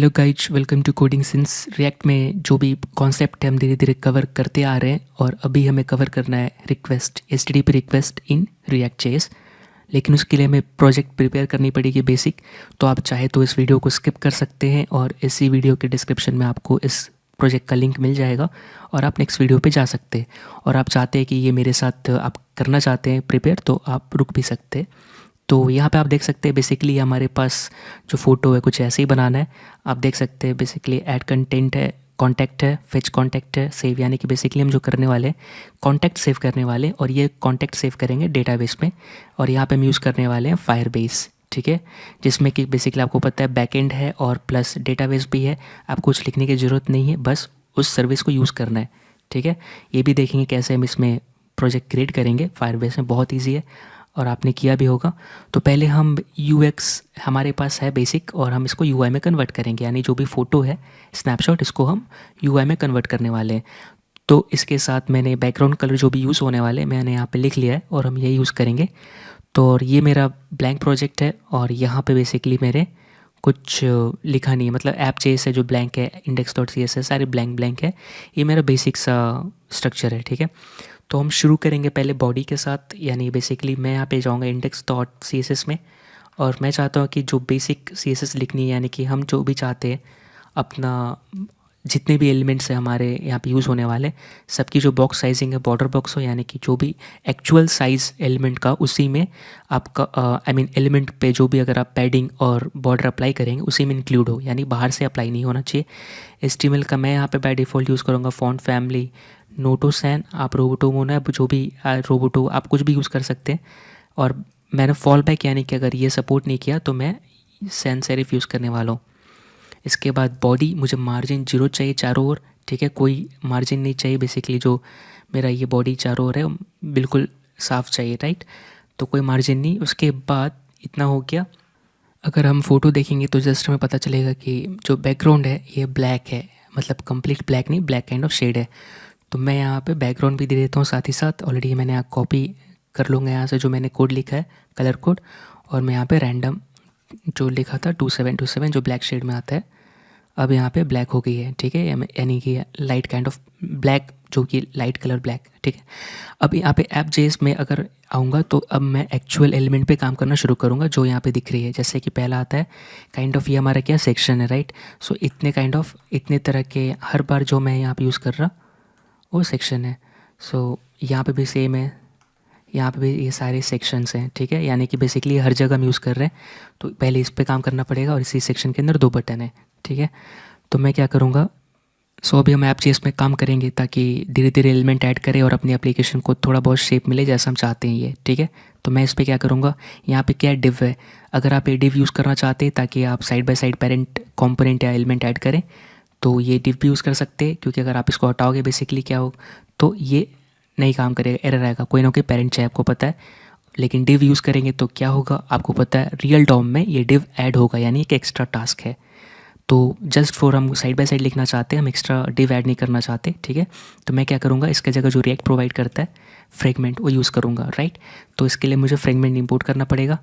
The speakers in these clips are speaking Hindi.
Hello guys, welcome to coding since. React में जो भी कॉन्सेप्ट है हम धीरे धीरे कवर करते आ रहे हैं और अभी हमें कवर करना है request, HTTP request in React JS. लेकिन उसके लिए हमें प्रोजेक्ट प्रिपेयर करनी पड़ेगी बेसिक। तो आप चाहे तो इस वीडियो को स्किप कर सकते हैं और इसी वीडियो के डिस्क्रिप्शन में आपको इस प्रोजेक्ट का लिंक मिल जाएगा और आप नेक्स्ट वीडियो पे जा सकते हैं। और आप चाहते हैं कि ये मेरे साथ आप करना चाहते हैं प्रिपेयर, तो आप रुक भी सकते हैं। तो यहाँ पे आप देख सकते हैं बेसिकली हमारे पास जो फ़ोटो है कुछ ऐसे ही बनाना है। आप देख सकते हैं बेसिकली ऐड कंटेंट है, कॉन्टैक्ट है, फेच कॉन्टैक्ट है, सेव, यानी कि बेसिकली हम जो करने वाले हैं कॉन्टैक्ट सेव करने वाले हैं और ये कॉन्टैक्ट सेव करेंगे डेटाबेस में। और यहाँ पे हम यूज़ करने वाले हैं फायरबेस, ठीक है, जिसमें कि बेसिकली आपको पता है बैकएंड है और प्लस डेटाबेस भी है। आपको कुछ लिखने की ज़रूरत नहीं है, बस उस सर्विस को यूज़ करना है, ठीक है। ये भी देखेंगे कैसे हम इसमें प्रोजेक्ट क्रिएट करेंगे फायरबेस में, बहुत ईजी है और आपने किया भी होगा। तो पहले हम UX हमारे पास है बेसिक और हम इसको UI में कन्वर्ट करेंगे, यानी जो भी फ़ोटो है स्नैपशॉट इसको हम UI में कन्वर्ट करने वाले हैं। तो इसके साथ मैंने बैकग्राउंड कलर जो भी यूज़ होने वाले मैंने यहाँ पे लिख लिया है और हम यही यूज़ करेंगे। तो और ये मेरा ब्लैंक प्रोजेक्ट है और यहाँ पे बेसिकली मेरे कुछ लिखा नहीं है, मतलब ऐप जेएस है जो ब्लैंक है, index.css सारे ब्लैंक ब्लैंक है। ये मेरा बेसिक सा स्ट्रक्चर है, ठीक है। तो हम शुरू करेंगे पहले बॉडी के साथ, यानी बेसिकली मैं यहाँ पे जाऊँगा index.css में और मैं चाहता हूँ कि जो बेसिक CSS लिखनी है, यानी कि हम जो भी चाहते हैं अपना जितने भी एलिमेंट्स हैं हमारे यहाँ पे यूज़ होने वाले, सबकी जो बॉक्स साइजिंग है बॉर्डर बॉक्स हो, यानी कि जो भी एक्चुअल साइज़ एलिमेंट का उसी में आपका एलिमेंट पे जो भी अगर आप पैडिंग और बॉर्डर अप्लाई करेंगे उसी में इंक्लूड हो, यानी बाहर से अप्लाई नहीं होना चाहिए। HTML का मैं यहाँ पे बाय डिफ़ॉल्ट यूज़ करूँगा फ़ॉन्ट फैमिली नोटोसैन, आप रोबोटो मोनैब जो भी रोबोटो आप कुछ भी यूज़ कर सकते हैं। और मैंने फॉल बैक, यानी कि अगर ये सपोर्ट नहीं किया तो मैं सैन सेरिफ यूज़ करने वाला हूँ। इसके बाद बॉडी, मुझे मार्जिन 0 चाहिए चारों ओर, ठीक है, कोई मार्जिन नहीं चाहिए। बेसिकली जो मेरा ये बॉडी चारों ओर है बिल्कुल साफ़ चाहिए, राइट, तो कोई मार्जिन नहीं। उसके बाद इतना हो गया। अगर हम फ़ोटो देखेंगे तो जस्ट हमें पता चलेगा कि जो बैकग्राउंड है ये ब्लैक है, मतलब कंप्लीट ब्लैक नहीं, ब्लैक काइंड ऑफ शेड है। तो मैं यहाँ पे बैकग्राउंड भी दे देता हूँ साथ ही साथ। ऑलरेडी मैंने यहाँ कॉपी कर लूँगा यहाँ से जो मैंने कोड लिखा है, कलर कोड, और मैं यहाँ पे रैंडम जो लिखा था 2727 जो ब्लैक शेड में आता है, अब यहाँ पे ब्लैक हो गई है, ठीक है, यानी कि लाइट काइंड ऑफ ब्लैक, जो कि लाइट कलर ब्लैक, ठीक है। अब यहाँ पे ऐप जेएस में अगर आऊँगा तो अब मैं एक्चुअल एलिमेंट पे काम करना शुरू करूँगा जो यहाँ पे दिख रही है। जैसे कि पहला आता है काइंड ऑफ, ये हमारा क्या सेक्शन है, राइट। सो इतने काइंड ऑफ इतने तरह के हर बार जो मैं यहाँ पे यूज़ कर रहा वो सेक्शन है। सो यहाँ पे भी सेम है, यहाँ पे भी ये सारे सेक्शंस हैं, ठीक है, यानी कि बेसिकली हर जगह हम यूज़ कर रहे हैं। तो पहले इस पे काम करना पड़ेगा और इसी सेक्शन के अंदर 2 बटन है, ठीक है। तो मैं क्या करूँगा, अभी हम ऐप जेएस में काम करेंगे ताकि धीरे धीरे एलिमेंट ऐड करें और अपनी एप्लीकेशन को थोड़ा बहुत शेप मिले जैसा हम चाहते हैं ये, ठीक है। तो मैं इस पर क्या करूँगा, यहाँ पे क्या डिव है, अगर आप ये डिव यूज़ करना चाहते हैं ताकि आप side by side parent component या एलिमेंट ऐड करें तो ये डिव भी यूज़ कर सकते हैं, क्योंकि अगर आप इसको हटाओगे बेसिकली क्या हो तो ये नहीं काम करेगा, एरर आएगा, कोई ना कोई पेरेंट चाहिए, आपको पता है। लेकिन डिव यूज़ करेंगे तो क्या होगा आपको पता है, रियल डॉम में ये डिव ऐड होगा, यानी एक एक्स्ट्रा टास्क है। तो जस्ट फॉर हम साइड बाय साइड लिखना चाहते हैं, हम एक्स्ट्रा डिव ऐड नहीं करना चाहते, ठीक है। तो मैं क्या करूँगा, इसके जगह जो रिएक्ट प्रोवाइड करता है फ्रेगमेंट वो यूज़ करूँगा, राइट। तो इसके लिए मुझे फ्रेगमेंट इंपोर्ट करना पड़ेगा।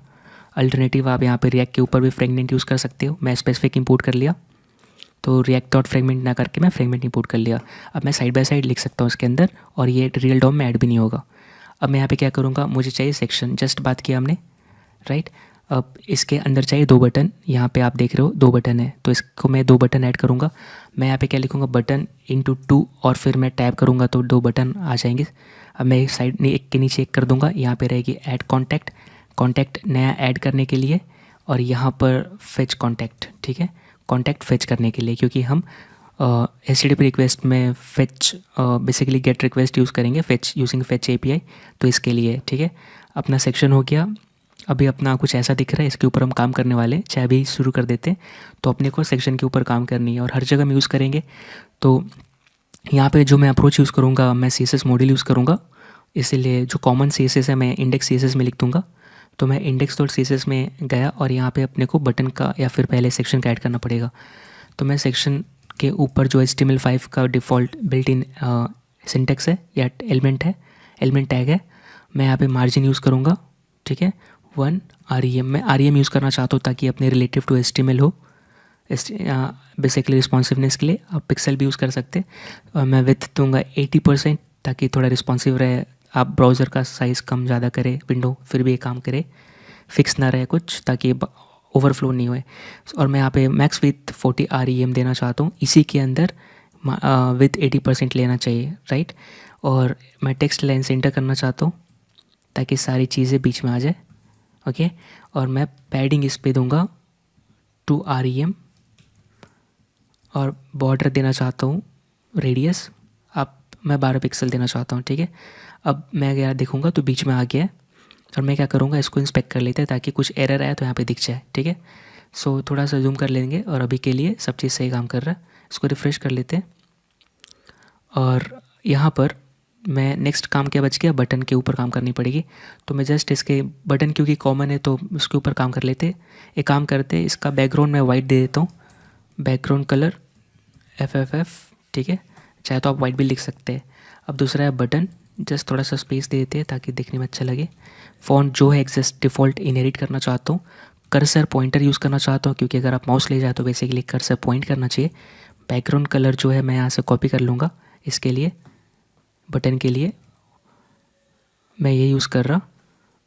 अल्टरनेटिव आप यहाँ पे रिएक्ट के ऊपर भी फ्रेगमेंट यूज़ कर सकते हो। मैं स्पेसिफिक इंपोर्ट कर लिया, तो रिएक्ट डॉट फ्रेगमेंट ना करके मैं फ्रेगमेंट इंपोर्ट कर लिया। अब मैं साइड बाय साइड लिख सकता हूँ इसके अंदर और ये रियल डॉम में ऐड भी नहीं होगा। अब मैं यहाँ पे क्या करूँगा, मुझे चाहिए सेक्शन, जस्ट बात किया हमने, राइट। अब इसके अंदर चाहिए 2 बटन, यहाँ पे आप देख रहे हो 2 बटन है, तो इसको मैं 2 बटन ऐड करूँगा। मैं यहाँ पे क्या लिखूँगा, बटन इंटू 2, और फिर मैं टैप करूँगा तो 2 बटन आ जाएंगे। अब मैं एक साइड एक के नीचे एक कर दूँगा, यहाँ पे रहेगी ऐड कॉन्टैक्ट, कॉन्टैक्ट नया ऐड करने के लिए, और यहाँ पर फेच कॉन्टैक्ट, ठीक है, कॉन्टैक्ट फेच करने के लिए, क्योंकि हम HTTP रिक्वेस्ट में fetch basically gate request use करेंगे, फेच यूजिंग फेच API, तो इसके लिए, ठीक है। अपना सेक्शन हो गया। अभी अपना कुछ ऐसा दिख रहा है, इसके ऊपर हम काम करने वाले हैं, चाहे अभी शुरू कर देते हैं। तो अपने को सेक्शन के ऊपर काम करनी है और हर जगह हम यूज़ करेंगे। तो यहाँ पे जो मैं अप्रोच यूज़ करूँगा, मैं CSS मॉड्यूल यूज़ करूँगा, इसीलिए जो कॉमन CSS है मैं इंडेक्स CSS में लिख दूँगा। तो मैं index.css में गया और यहाँ पे अपने को बटन का या फिर पहले सेक्शन का ऐड करना पड़ेगा। तो मैं सेक्शन के ऊपर जो HTML5 का डिफ़ॉल्ट बिल्ट इन सिंटेक्स है या एलिमेंट है, एलिमेंट टैग है, मैं यहाँ पे मार्जिन यूज़ करूँगा, ठीक है, 1 REM। मैं REM यूज़ करना चाहता हूँ ताकि अपने रिलेटिव टू HTML हो, इस बेसिकली रिस्पॉन्सिवनेस के लिए आप पिक्सल भी यूज़ कर सकते हैं। और मैं विथ दूंगा 80% ताकि थोड़ा रिस्पॉन्सिव रहे। आप ब्राउज़र का साइज़ कम ज़्यादा करें विंडो फिर भी ये काम करे, फिक्स ना रहे कुछ, ताकि ओवरफ्लो नहीं होए। और मैं यहाँ पे मैक्स विथ 40 REM देना चाहता हूँ, इसी के अंदर विथ 80% लेना चाहिए, राइट। और मैं टेक्स्ट लाइन सेंटर करना चाहता हूँ ताकि सारी चीज़ें बीच में आ जाए, ओके। और मैं पैडिंग इस पे दूंगा 2 REM और बॉर्डर देना चाहता हूँ रेडियस मैं 12 पिक्सल देना चाहता हूँ, ठीक है। अब मैं अगर देखूँगा तो बीच में आ गया है। और मैं क्या करूँगा, इसको इंस्पेक्ट कर लेते हैं ताकि कुछ एरर आए तो यहाँ पे दिख जाए, ठीक है। सो थोड़ा सा जूम कर लेंगे और अभी के लिए सब चीज़ सही काम कर रहा है। इसको रिफ़्रेश कर लेते हैं और यहाँ पर मैं नेक्स्ट काम क्या बच गया, बटन के ऊपर काम करनी पड़ेगी। तो मैं जस्ट इसके बटन क्योंकि कॉमन है तो उसके ऊपर काम कर लेते। एक काम करते, इसका बैकग्राउंड मैं वाइट दे देता हूँ, बैकग्राउंड कलर FFF, ठीक है। चाहे तो आप वाइट भी लिख सकते हैं। अब दूसरा है बटन, जस्ट थोड़ा सा स्पेस दे देते हैं ताकि देखने में अच्छा लगे। फ़ॉन्ट जो है एग्जस्ट डिफ़ॉल्ट इनहेरिट करना चाहता हूँ। कर्सर पॉइंटर यूज़ करना चाहता हूँ क्योंकि अगर आप माउस ले जाए तो बेसिकली कर्सर पॉइंट करना चाहिए। बैकग्राउंड कलर जो है मैं यहाँ से कॉपी कर लूँगा, इसके लिए बटन के लिए मैं ये यूज़ कर रहा।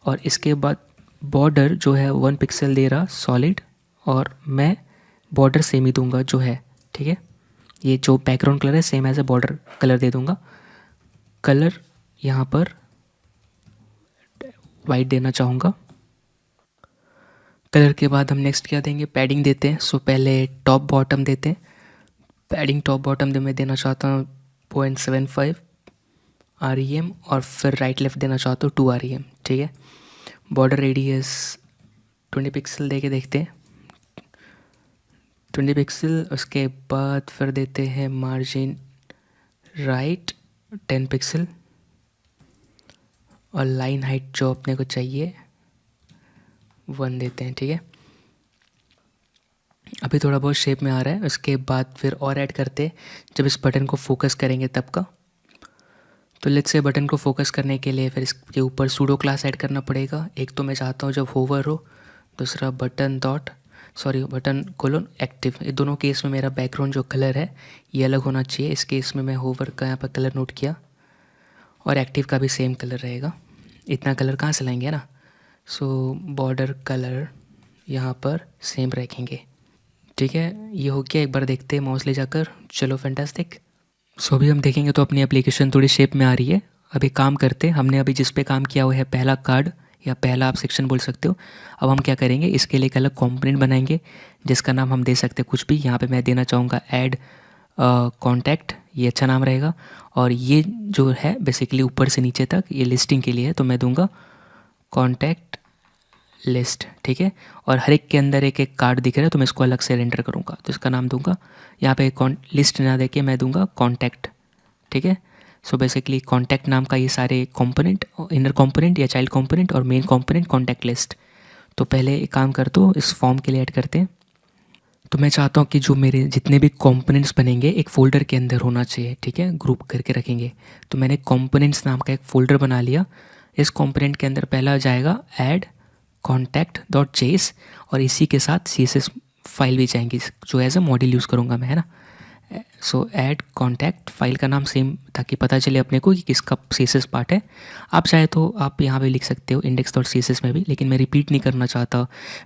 और इसके बाद बॉर्डर जो है 1 पिक्सल दे रहा सॉलिड, और मैं बॉर्डर सेम ही दूंगा जो है, ठीक है। ये जो बैकग्राउंड कलर है same as a border colour दे दूंगा। कलर यहाँ पर वाइट देना चाहूँगा। कलर के बाद हम नेक्स्ट क्या देंगे, पैडिंग देते हैं। सो पहले टॉप बॉटम देते हैं। पैडिंग टॉप बॉटम मैं देना चाहता हूँ 0.75 REM और फिर राइट लेफ्ट देना चाहता हूँ 2 REM, ठीक है। बॉर्डर रेडियस 20 पिक्सल दे के देखते हैं, 20 पिक्सल। उसके बाद फिर देते हैं मार्जिन राइट 10 पिक्सल और लाइन हाइट जो अपने को चाहिए 1 देते हैं, ठीक है। अभी थोड़ा बहुत शेप में आ रहा है। उसके बाद फिर और ऐड करते हैं जब इस बटन को फोकस करेंगे तब का। तो लेट्स से बटन को फोकस करने के लिए फिर इसके ऊपर सूडो क्लास ऐड करना पड़ेगा। एक तो मैं चाहता हूँ जब होवर हो, दूसरा बटन कोलोन एक्टिव। ये दोनों केस में मेरा बैकग्राउंड जो कलर है ये अलग होना चाहिए। इस केस में मैं होवर का यहाँ पर कलर नोट किया और एक्टिव का भी सेम कलर रहेगा। इतना कलर कहाँ से लाएंगे ना। सो बॉर्डर कलर यहाँ पर सेम रखेंगे, ठीक है। ये हो गया, एक बार देखते हैं माउस ले जाकर। चलो फैंटास्टिक। सो अभी हम देखेंगे तो अपनी एप्लीकेशन थोड़ी शेप में आ रही है। अभी काम करते, हमने अभी जिस पे काम किया हुआ है पहला कार्ड या पहला आप सेक्शन बोल सकते हो। अब हम क्या करेंगे, इसके लिए एक अलग कंपोनेंट बनाएंगे जिसका नाम हम दे सकते हैं कुछ भी। यहाँ पे मैं देना चाहूँगा ऐड कॉन्टैक्ट, ये अच्छा नाम रहेगा। और ये जो है बेसिकली ऊपर से नीचे तक ये लिस्टिंग के लिए है, तो मैं दूंगा कॉन्टैक्ट लिस्ट, ठीक है। और हर एक के अंदर एक एक कार्ड दिख रहा है तो मैं इसको अलग से रेंडर करूँगा, तो इसका नाम दूंगा यहाँ पे लिस्ट ना देके मैं दूंगा कॉन्टैक्ट, ठीक है। सो बेसिकली कॉन्टैक्ट नाम का ये सारे कंपोनेंट, इनर कंपोनेंट या चाइल्ड कंपोनेंट और मेन कंपोनेंट कॉन्टैक्ट लिस्ट। तो पहले एक काम करते हो, इस फॉर्म के लिए ऐड करते हैं। तो मैं चाहता हूँ कि जो मेरे जितने भी कंपोनेंट्स बनेंगे एक फ़ोल्डर के अंदर होना चाहिए, ठीक है, ग्रुप करके रखेंगे। तो मैंने कंपोनेंट्स नाम का एक फ़ोल्डर बना लिया। इस कंपोनेंट के अंदर पहला जाएगा ऐड contact.js और इसी के साथ CSS फाइल भी जाएंगी जो एज अ मॉड्यूल यूज़ करूँगा मैं, है ना। सो ऐड कॉन्टैक्ट, फाइल का नाम सेम ताकि पता चले अपने को कि किसका CSS पार्ट है। आप चाहे तो आप यहाँ पे लिख सकते हो index.css में भी, लेकिन मैं रिपीट नहीं करना चाहता।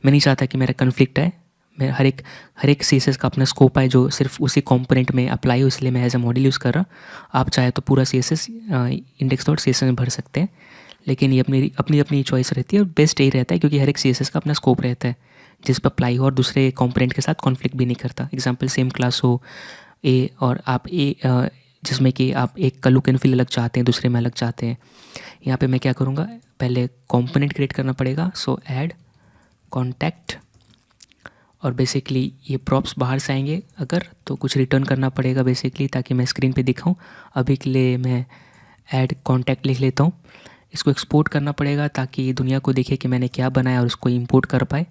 मैं नहीं चाहता कि मेरा कन्फ्लिक्ट है। मैं हर एक CSS का अपना स्कोप है जो सिर्फ उसी कंपोनेंट में अप्लाई हो, इसलिए मैं एज अ मॉड्यूल यूज़ कर रहा। आप चाहे तो पूरा CSS index.css में भर सकते हैं, लेकिन ये अपनी अपनी चॉइस रहती है। और बेस्ट यही रहता है क्योंकि हर एक CSS का अपना स्कोप रहता है जिस पर अप्लाई हो और दूसरे कंपोनेंट के साथ कॉन्फ्लिक्ट भी नहीं करता। एग्जांपल सेम क्लास हो ए और आप जिसमें कि आप एक का लुक एंड फील अलग चाहते हैं, दूसरे में अलग चाहते हैं। यहाँ पे मैं क्या करूँगा, पहले कंपोनेंट क्रिएट करना पड़ेगा। सो ऐड कॉन्टैक्ट और बेसिकली ये प्रॉप्स बाहर से आएंगे अगर तो कुछ रिटर्न करना पड़ेगा बेसिकली ताकि मैं स्क्रीन पे दिखाऊं। अभी के लिए मैं ऐड कॉन्टैक्ट लिख लेता हूँ। इसको एक्सपोर्ट करना पड़ेगा ताकि दुनिया को देखे कि मैंने क्या बनाया और उसको इंपोर्ट कर पाए,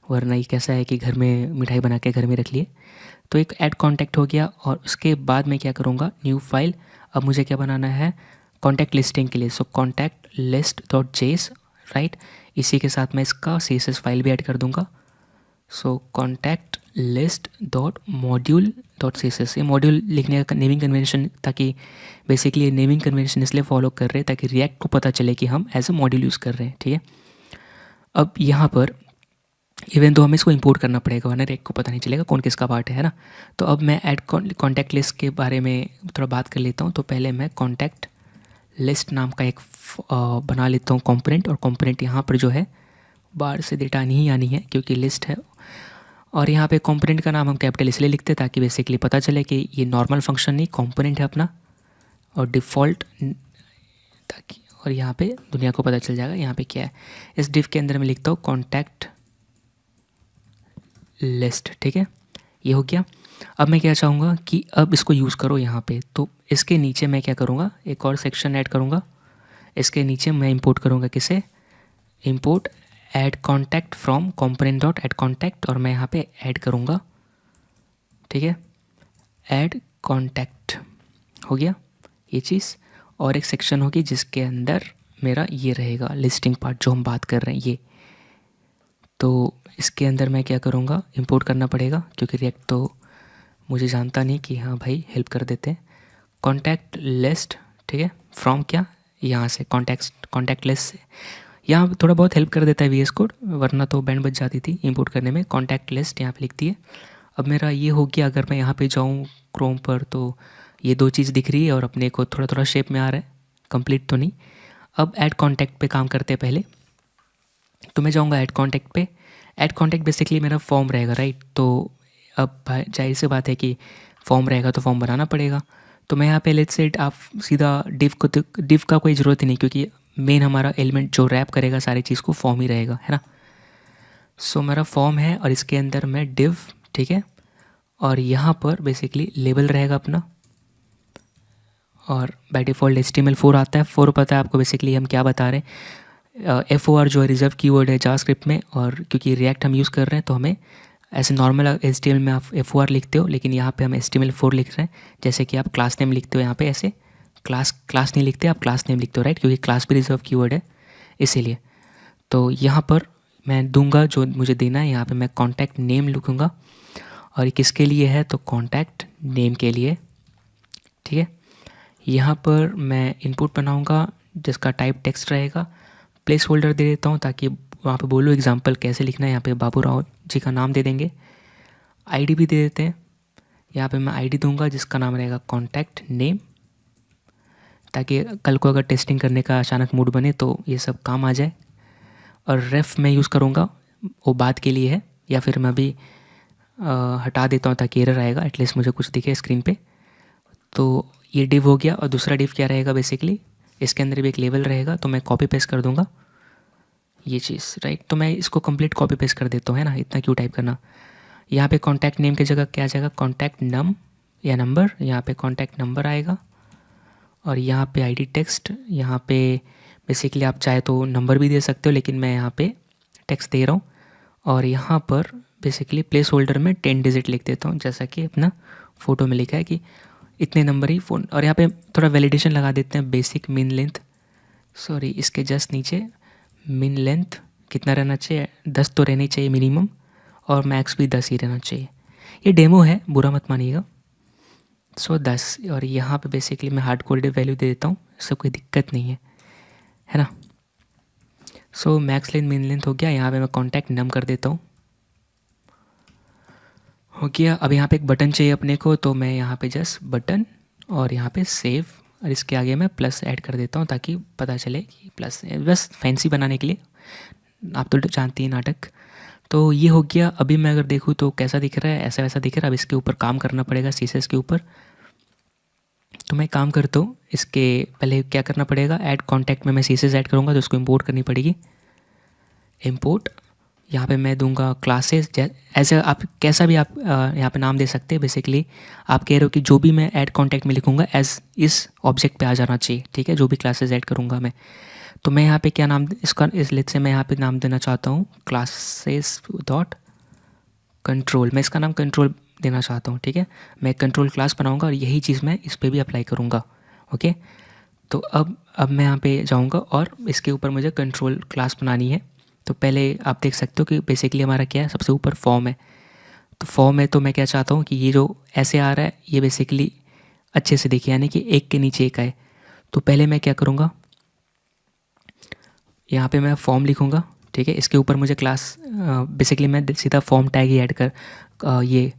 वरना ये कैसा है कि घर में मिठाई बना के घर में रख लिए। तो एक ऐड कॉन्टैक्ट हो गया और उसके बाद मैं क्या करूँगा, न्यू फाइल। अब मुझे क्या बनाना है कॉन्टैक्ट लिस्टिंग के लिए। सो कॉन्टैक्ट लिस्ट डॉट जेस, राइट। इसी के साथ मैं इसका CSS फाइल भी ऐड कर दूँगा। So contact list dot module dot C S S. ये मॉड्यूल लिखने का नेमिंग कन्वेंशन, ताकि बेसिकली ये नेमिंग कन्वेंशन इसलिए फॉलो कर रहे हैं ताकि रिएक्ट को पता चले कि हम एज ए मॉड्यूल यूज़ कर रहे हैं, ठीक है। अब यहाँ पर इवन तो हमें इसको इंपोर्ट करना पड़ेगा, वरना रिएक्ट को पता नहीं चलेगा कौन किसका पार्ट है ना। तो अब मैं ऐड कॉन्टैक्ट लिस्ट के बारे में थोड़ा बात कर लेता हूँ। तो पहले मैं कॉन्टैक्ट लिस्ट नाम का एक बना लेता हूँ कंपोनेंट, और कंपोनेंट यहाँ पर जो है बाहर से डेटा नहीं आनी है क्योंकि लिस्ट है। और यहाँ पे कंपोनेंट का नाम हम कैपिटल इसलिए लिखते हैं ताकि बेसिकली पता चले कि ये नॉर्मल फंक्शन नहीं, कंपोनेंट है अपना और डिफ़ॉल्ट, ताकि और यहाँ पे दुनिया को पता चल जाएगा यहाँ पे क्या है। इस डिफ के अंदर मैं लिखता हूँ कॉन्टैक्ट लिस्ट, ठीक है, ये हो गया। अब मैं क्या चाहूँगा कि अब इसको यूज़ करो यहाँ पे, तो इसके नीचे मैं क्या करूँगा, एक और सेक्शन ऐड करूँगा। इसके नीचे मैं इंपोर्ट करूँगा किसे, import add contact from component dot add contact, और मैं यहाँ पे ऐड करूँगा, ठीक है, ऐड कॉन्टैक्ट हो गया ये चीज़। और एक सेक्शन होगी जिसके अंदर मेरा ये रहेगा लिस्टिंग पार्ट जो हम बात कर रहे हैं ये। तो इसके अंदर मैं क्या करूँगा, इंपोर्ट करना पड़ेगा क्योंकि रिएक्ट तो मुझे जानता नहीं कि हाँ भाई हेल्प कर देते हैं। कॉन्टैक्ट लिस्ट, ठीक है, फ्रॉम क्या, यहाँ से कॉन्टैक्ट लिस्ट से। यहाँ थोड़ा बहुत हेल्प कर देता है VS कोड, वरना तो बैंड बच जाती थी इंपोर्ट करने में। कॉन्टैक्ट लिस्ट यहाँ पे लिखती है। अब मेरा ये हो गया, अगर मैं यहाँ पे जाऊँ क्रोम पर तो ये दो चीज़ दिख रही है और अपने को थोड़ा थोड़ा शेप में आ रहा है, कंप्लीट तो नहीं। अब ऐड कॉन्टैक्ट पे काम करते हैं पहले। तो मैं जाऊँगा ऐड कॉन्टैक्ट पे। ऐड कॉन्टैक्ट बेसिकली मेरा फॉर्म रहेगा, राइट। तो अब जाहिर सी बात है कि फॉर्म रहेगा तो फॉर्म बनाना पड़ेगा। तो मैं यहाँ पे लेट्स से आप सीधा डिव का कोई ज़रूरत ही नहीं, क्योंकि मेन हमारा एलिमेंट जो रैप करेगा सारी चीज़ को फॉर्म ही रहेगा, है ना। सो मेरा फॉर्म है और इसके अंदर मैं डिव, ठीक है, और यहाँ पर बेसिकली लेबल रहेगा अपना, और बाय डिफ़ॉल्ट HTML4 आता है। 4 पता है आपको बेसिकली हम क्या बता रहे हैं। FOR जो है रिजर्व कीवर्ड है जावास्क्रिप्ट में, और क्योंकि रिएक्ट हम यूज़ कर रहे हैं तो हमें ऐसे नॉर्मल HTML में आप FOR लिखते हो, लेकिन यहाँ पे हम HTML4 लिख रहे हैं। जैसे कि आप क्लास नेम लिखते हो यहाँ पे, ऐसे क्लास नहीं लिखते, आप क्लास नेम लिखते हो, राइट, क्योंकि क्लास भी रिजर्व कीवर्ड है इसीलिए। तो यहाँ पर मैं दूंगा जो मुझे देना है, यहाँ पे मैं कॉन्टैक्ट नेम लिखूँगा, और ये किसके लिए है, तो कॉन्टैक्ट नेम के लिए, ठीक है। यहाँ पर मैं इनपुट बनाऊँगा जिसका टाइप टेक्स्ट रहेगा। प्लेस होल्डर दे देता हूँ ताकि वहाँ पे बोलो एग्जाम्पल कैसे लिखना है। यहाँ पे बाबू राव जी का नाम दे देंगे। आईडी भी दे देते हैं। यहाँ पे मैं आईडी दूंगा जिसका नाम रहेगा कॉन्टैक्ट नेम, ताकि कल को अगर टेस्टिंग करने का अचानक मूड बने तो ये सब काम आ जाए। और रेफ मैं यूज़ करूँगा, वो बात के लिए है, या फिर मैं अभी हटा देता हूँ ताकि एरर आएगा, एटलीस्ट मुझे कुछ दिखे स्क्रीन पे। तो ये डिव हो गया। और दूसरा डिव क्या रहेगा, बेसिकली इसके अंदर भी एक लेबल रहेगा, तो मैं कॉपी पेस्ट कर दूंगा ये चीज़, राइट। तो मैं इसको कंप्लीट कॉपी पेस्ट कर देता हूँ, है ना, इतना क्यों टाइप करना। यहाँ पे कॉन्टैक्ट नेम की जगह क्या आ जाएगा, कॉन्टैक्ट नम या नंबर, यहाँ पे कॉन्टैक्ट नंबर आएगा। और यहाँ पे आईडी टेक्स्ट, यहाँ पे बेसिकली आप चाहे तो नंबर भी दे सकते हो, लेकिन मैं यहाँ पे टेक्स्ट दे रहा हूँ। और यहाँ पर बेसिकली प्लेस होल्डर में 10 डिजिट लिख देता हूँ, जैसा कि अपना फ़ोटो में लिखा है कि इतने नंबर ही फ़ोन। और यहाँ पे थोड़ा वैलिडेशन लगा देते हैं, बेसिक मिन लेंथ, सॉरी इसके जस्ट नीचे मिन लेंथ कितना रहना चाहिए, 10 तो रहनी चाहिए मिनिमम, और मैक्स भी 10 ही रहना चाहिए। ये डेमो है, बुरा मत मानिएगा। सो 10, और यहाँ पे बेसिकली मैं हार्ड कोडेड वैल्यू दे देता हूँ, इससे कोई दिक्कत नहीं है ना। सो मैक्स लेंथ मिन लेंथ हो गया। यहाँ पे मैं कॉन्टैक्ट नम कर देता हूँ, हो गया। अब यहाँ पे एक बटन चाहिए अपने को, तो मैं यहाँ पे जस्ट बटन और यहाँ पे सेव, और इसके आगे मैं प्लस ऐड कर देता हूँ ताकि पता चले कि प्लस, बस फैंसी बनाने के लिए, आप तो जानती हैं नाटक। तो ये हो गया। अभी मैं अगर देखूँ तो कैसा दिख रहा है, ऐसा वैसा दिख रहा है। अब इसके ऊपर काम करना पड़ेगा, CSS के ऊपर। तो मैं काम करता हूँ, इसके पहले क्या करना पड़ेगा, ऐड कॉन्टैक्ट में मैं CSS ऐड करूँगा तो उसको इम्पोर्ट करनी पड़ेगी। इम्पोर्ट, यहाँ पे मैं दूंगा क्लासेस, ऐसे आप कैसा भी आप यहाँ पे नाम दे सकते हैं। बेसिकली आप कह रहे हो कि जो भी मैं ऐड कॉन्टैक्ट में लिखूँगा एज इस ऑब्जेक्ट पे आ जाना चाहिए, ठीक है, जो भी क्लासेस ऐड करूँगा मैं। तो मैं यहाँ पे क्या नाम, इसका इस लेट से मैं यहाँ पे नाम देना चाहता हूँ क्लासेस डॉट कंट्रोल। मैं इसका नाम कंट्रोल देना चाहता हूँ, ठीक है। मैं कंट्रोल क्लास बनाऊँगा और यही चीज़ मैं इस पर भी अप्लाई करूँगा, ओके। तो अब मैं यहाँ पे जाऊँगा और इसके ऊपर मुझे कंट्रोल क्लास बनानी है। तो पहले आप देख सकते हो कि बेसिकली हमारा क्या है, सबसे ऊपर फॉर्म है। तो फॉर्म है तो मैं क्या चाहता हूँ कि ये जो ऐसे आ रहा है ये बेसिकली अच्छे से देखिए, यानी कि एक के नीचे एक आए। तो पहले मैं क्या करूँगा, यहाँ पे मैं फॉर्म लिखूँगा, ठीक है। इसके ऊपर मुझे क्लास बेसिकली मैं सीधा फॉर्म टैग ही ऐड कर ये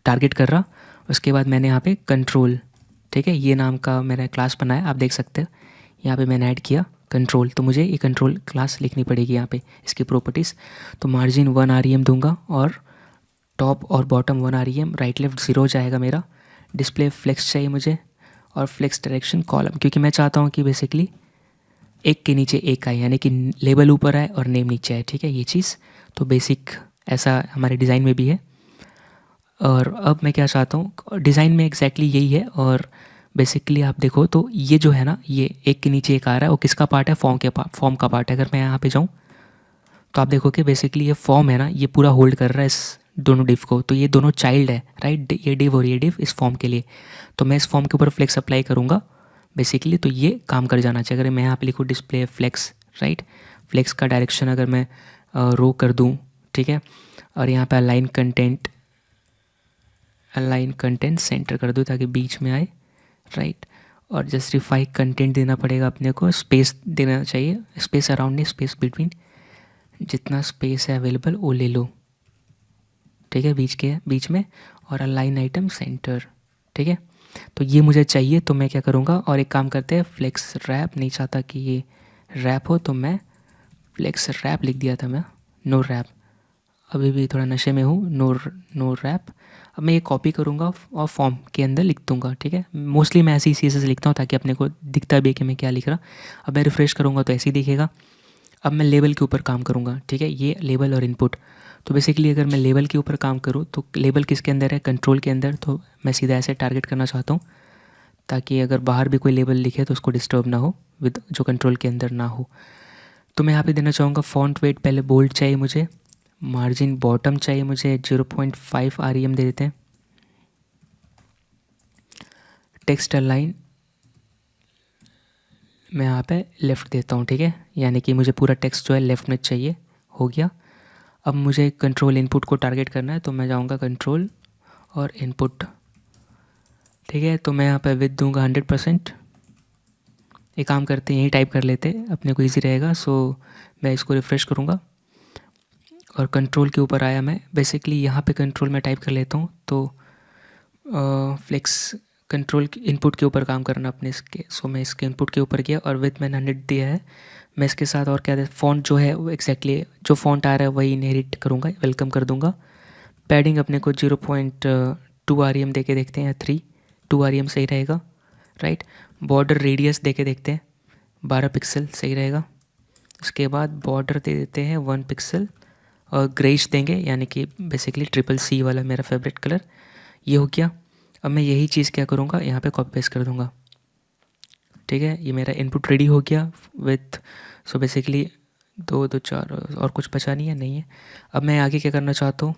टारगेट कर रहा। उसके बाद मैंने यहाँ पे कंट्रोल, ठीक है, ये नाम का मैंने क्लास बनाया, आप देख सकते हो यहाँ पे मैंने ऐड किया कंट्रोल। तो मुझे ये कंट्रोल क्लास लिखनी पड़ेगी यहाँ पे, इसकी प्रॉपर्टीज़। तो मार्जिन 1 REM दूंगा और टॉप और बॉटम 1 REM, राइट लेफ्ट 0 हो जाएगा मेरा। डिस्प्ले फ्लेक्स चाहिए मुझे और फ्लेक्स डायरेक्शन कॉलम, क्योंकि मैं चाहता हूँ कि बेसिकली एक के नीचे एक आए, यानी कि लेबल ऊपर आए और नेम नीचे आए, ठीक है, ये चीज़। तो बेसिक ऐसा हमारे डिज़ाइन में भी है। और अब मैं क्या चाहता हूँ, डिज़ाइन में एग्जैक्टली यही है। और बेसिकली आप देखो तो ये जो है ना, ये एक के नीचे एक आ रहा है, वो किसका पार्ट है, फॉर्म का पार्ट है। अगर मैं यहाँ पे जाऊँ तो आप देखो कि बेसिकली ये फॉर्म है ना, ये पूरा होल्ड कर रहा है इस दोनों डिव को। तो ये दोनों चाइल्ड है, राइट, ये डिव और ये डिव इस फॉर्म के लिए। तो मैं इस फॉर्म के ऊपर फ्लेक्स अप्लाई करूँगा बेसिकली, तो ये काम कर जाना चाहिए। अगर मैं यहाँ पे लिखूँ डिस्प्ले फ्लेक्स, राइट, फ्लेक्स का डायरेक्शन अगर मैं रो कर दूँ, ठीक है, और यहाँ पे अलाइन कंटेंट सेंटर कर दूँ ताकि बीच में आए, राइट। और जस्टिफाई कंटेंट देना पड़ेगा अपने को, स्पेस देना चाहिए, स्पेस अराउंड नहीं, स्पेस बिटवीन, जितना स्पेस है अवेलेबल वो ले लो, ठीक है, बीच में। और अलाइन आइटम सेंटर, ठीक है। तो ये मुझे चाहिए, तो मैं क्या करूँगा, और एक काम करते हैं, फ्लेक्स रैप, नहीं चाहता कि ये रैप हो तो मैं फ्लेक्स रैप लिख दिया था मैं, नो रैप, अभी भी थोड़ा नशे में हूँ, नो रैप। अब मैं ये कॉपी करूँगा और फॉर्म के अंदर लिख दूँगा, ठीक है। मोस्टली मैं ऐसी CSS लिखता हूँ ताकि अपने को दिखता भी है कि मैं क्या लिख रहा। अब मैं रिफ्रेश करूँगा तो ऐसे ही दिखेगा। अब मैं लेबल के ऊपर काम करूँगा, ठीक है, ये लेबल और इनपुट। तो बेसिकली अगर मैं लेबल के ऊपर काम करूँ तो लेबल किसके अंदर है, कंट्रोल के अंदर। तो मैं सीधा ऐसे टारगेट करना चाहता हूँ ताकि अगर बाहर भी कोई लेबल लिखे तो उसको डिस्टर्ब ना हो, विद जो कंट्रोल के अंदर ना हो। तो मैं यहाँ पे देना चाहूँगा फॉन्ट वेट, पहले बोल्ड चाहिए मुझे, मार्जिन बॉटम चाहिए मुझे 0.5 REM दे देते हैं। टेक्स्ट अलाइन मैं यहाँ पे लेफ़्ट देता हूँ, ठीक है, यानी कि मुझे पूरा टेक्स्ट जो है लेफ़्ट में चाहिए, हो गया। अब मुझे कंट्रोल इनपुट को टारगेट करना है, तो मैं जाऊँगा कंट्रोल और इनपुट, ठीक है। तो मैं यहाँ पे विद दूँगा 100%। एक काम करते हैं, यही टाइप कर लेते हैं, अपने को ईजी रहेगा। सो मैं इसको रिफ़्रेश करूँगा और कंट्रोल के ऊपर आया मैं, बेसिकली यहाँ पे कंट्रोल में टाइप कर लेता हूँ। तो फ्लेक्स कंट्रोल इनपुट के ऊपर काम करना अपने इसके। सो मैं इसके इनपुट के ऊपर किया और विथ मैंने 100 दिया है। मैं इसके साथ और क्या, फ़ॉन्ट जो है वो एक्जैक्टली जो फ़ॉन्ट आ रहा है वही इनहेरिट करूँगा, वेलकम कर दूँगा। पैडिंग अपने को 0.2 REM दे के देखते हैं, या 2 REM सही रहेगा, राइट। बॉर्डर रेडियस दे के देखते हैं, 12 पिक्सल सही रहेगा। उसके बाद बॉर्डर दे देते हैं 1 पिक्सल और ग्रेइश देंगे, यानी कि बेसिकली CCC वाला मेरा फेवरेट कलर, ये हो गया। अब मैं यही चीज़ क्या करूँगा, यहाँ पे कॉपी पेस्ट कर दूँगा, ठीक है। ये मेरा इनपुट रेडी हो गया विथ, सो बेसिकली 2 2 4 और कुछ बचा नहीं है, नहीं है। अब मैं आगे क्या करना चाहता हूँ,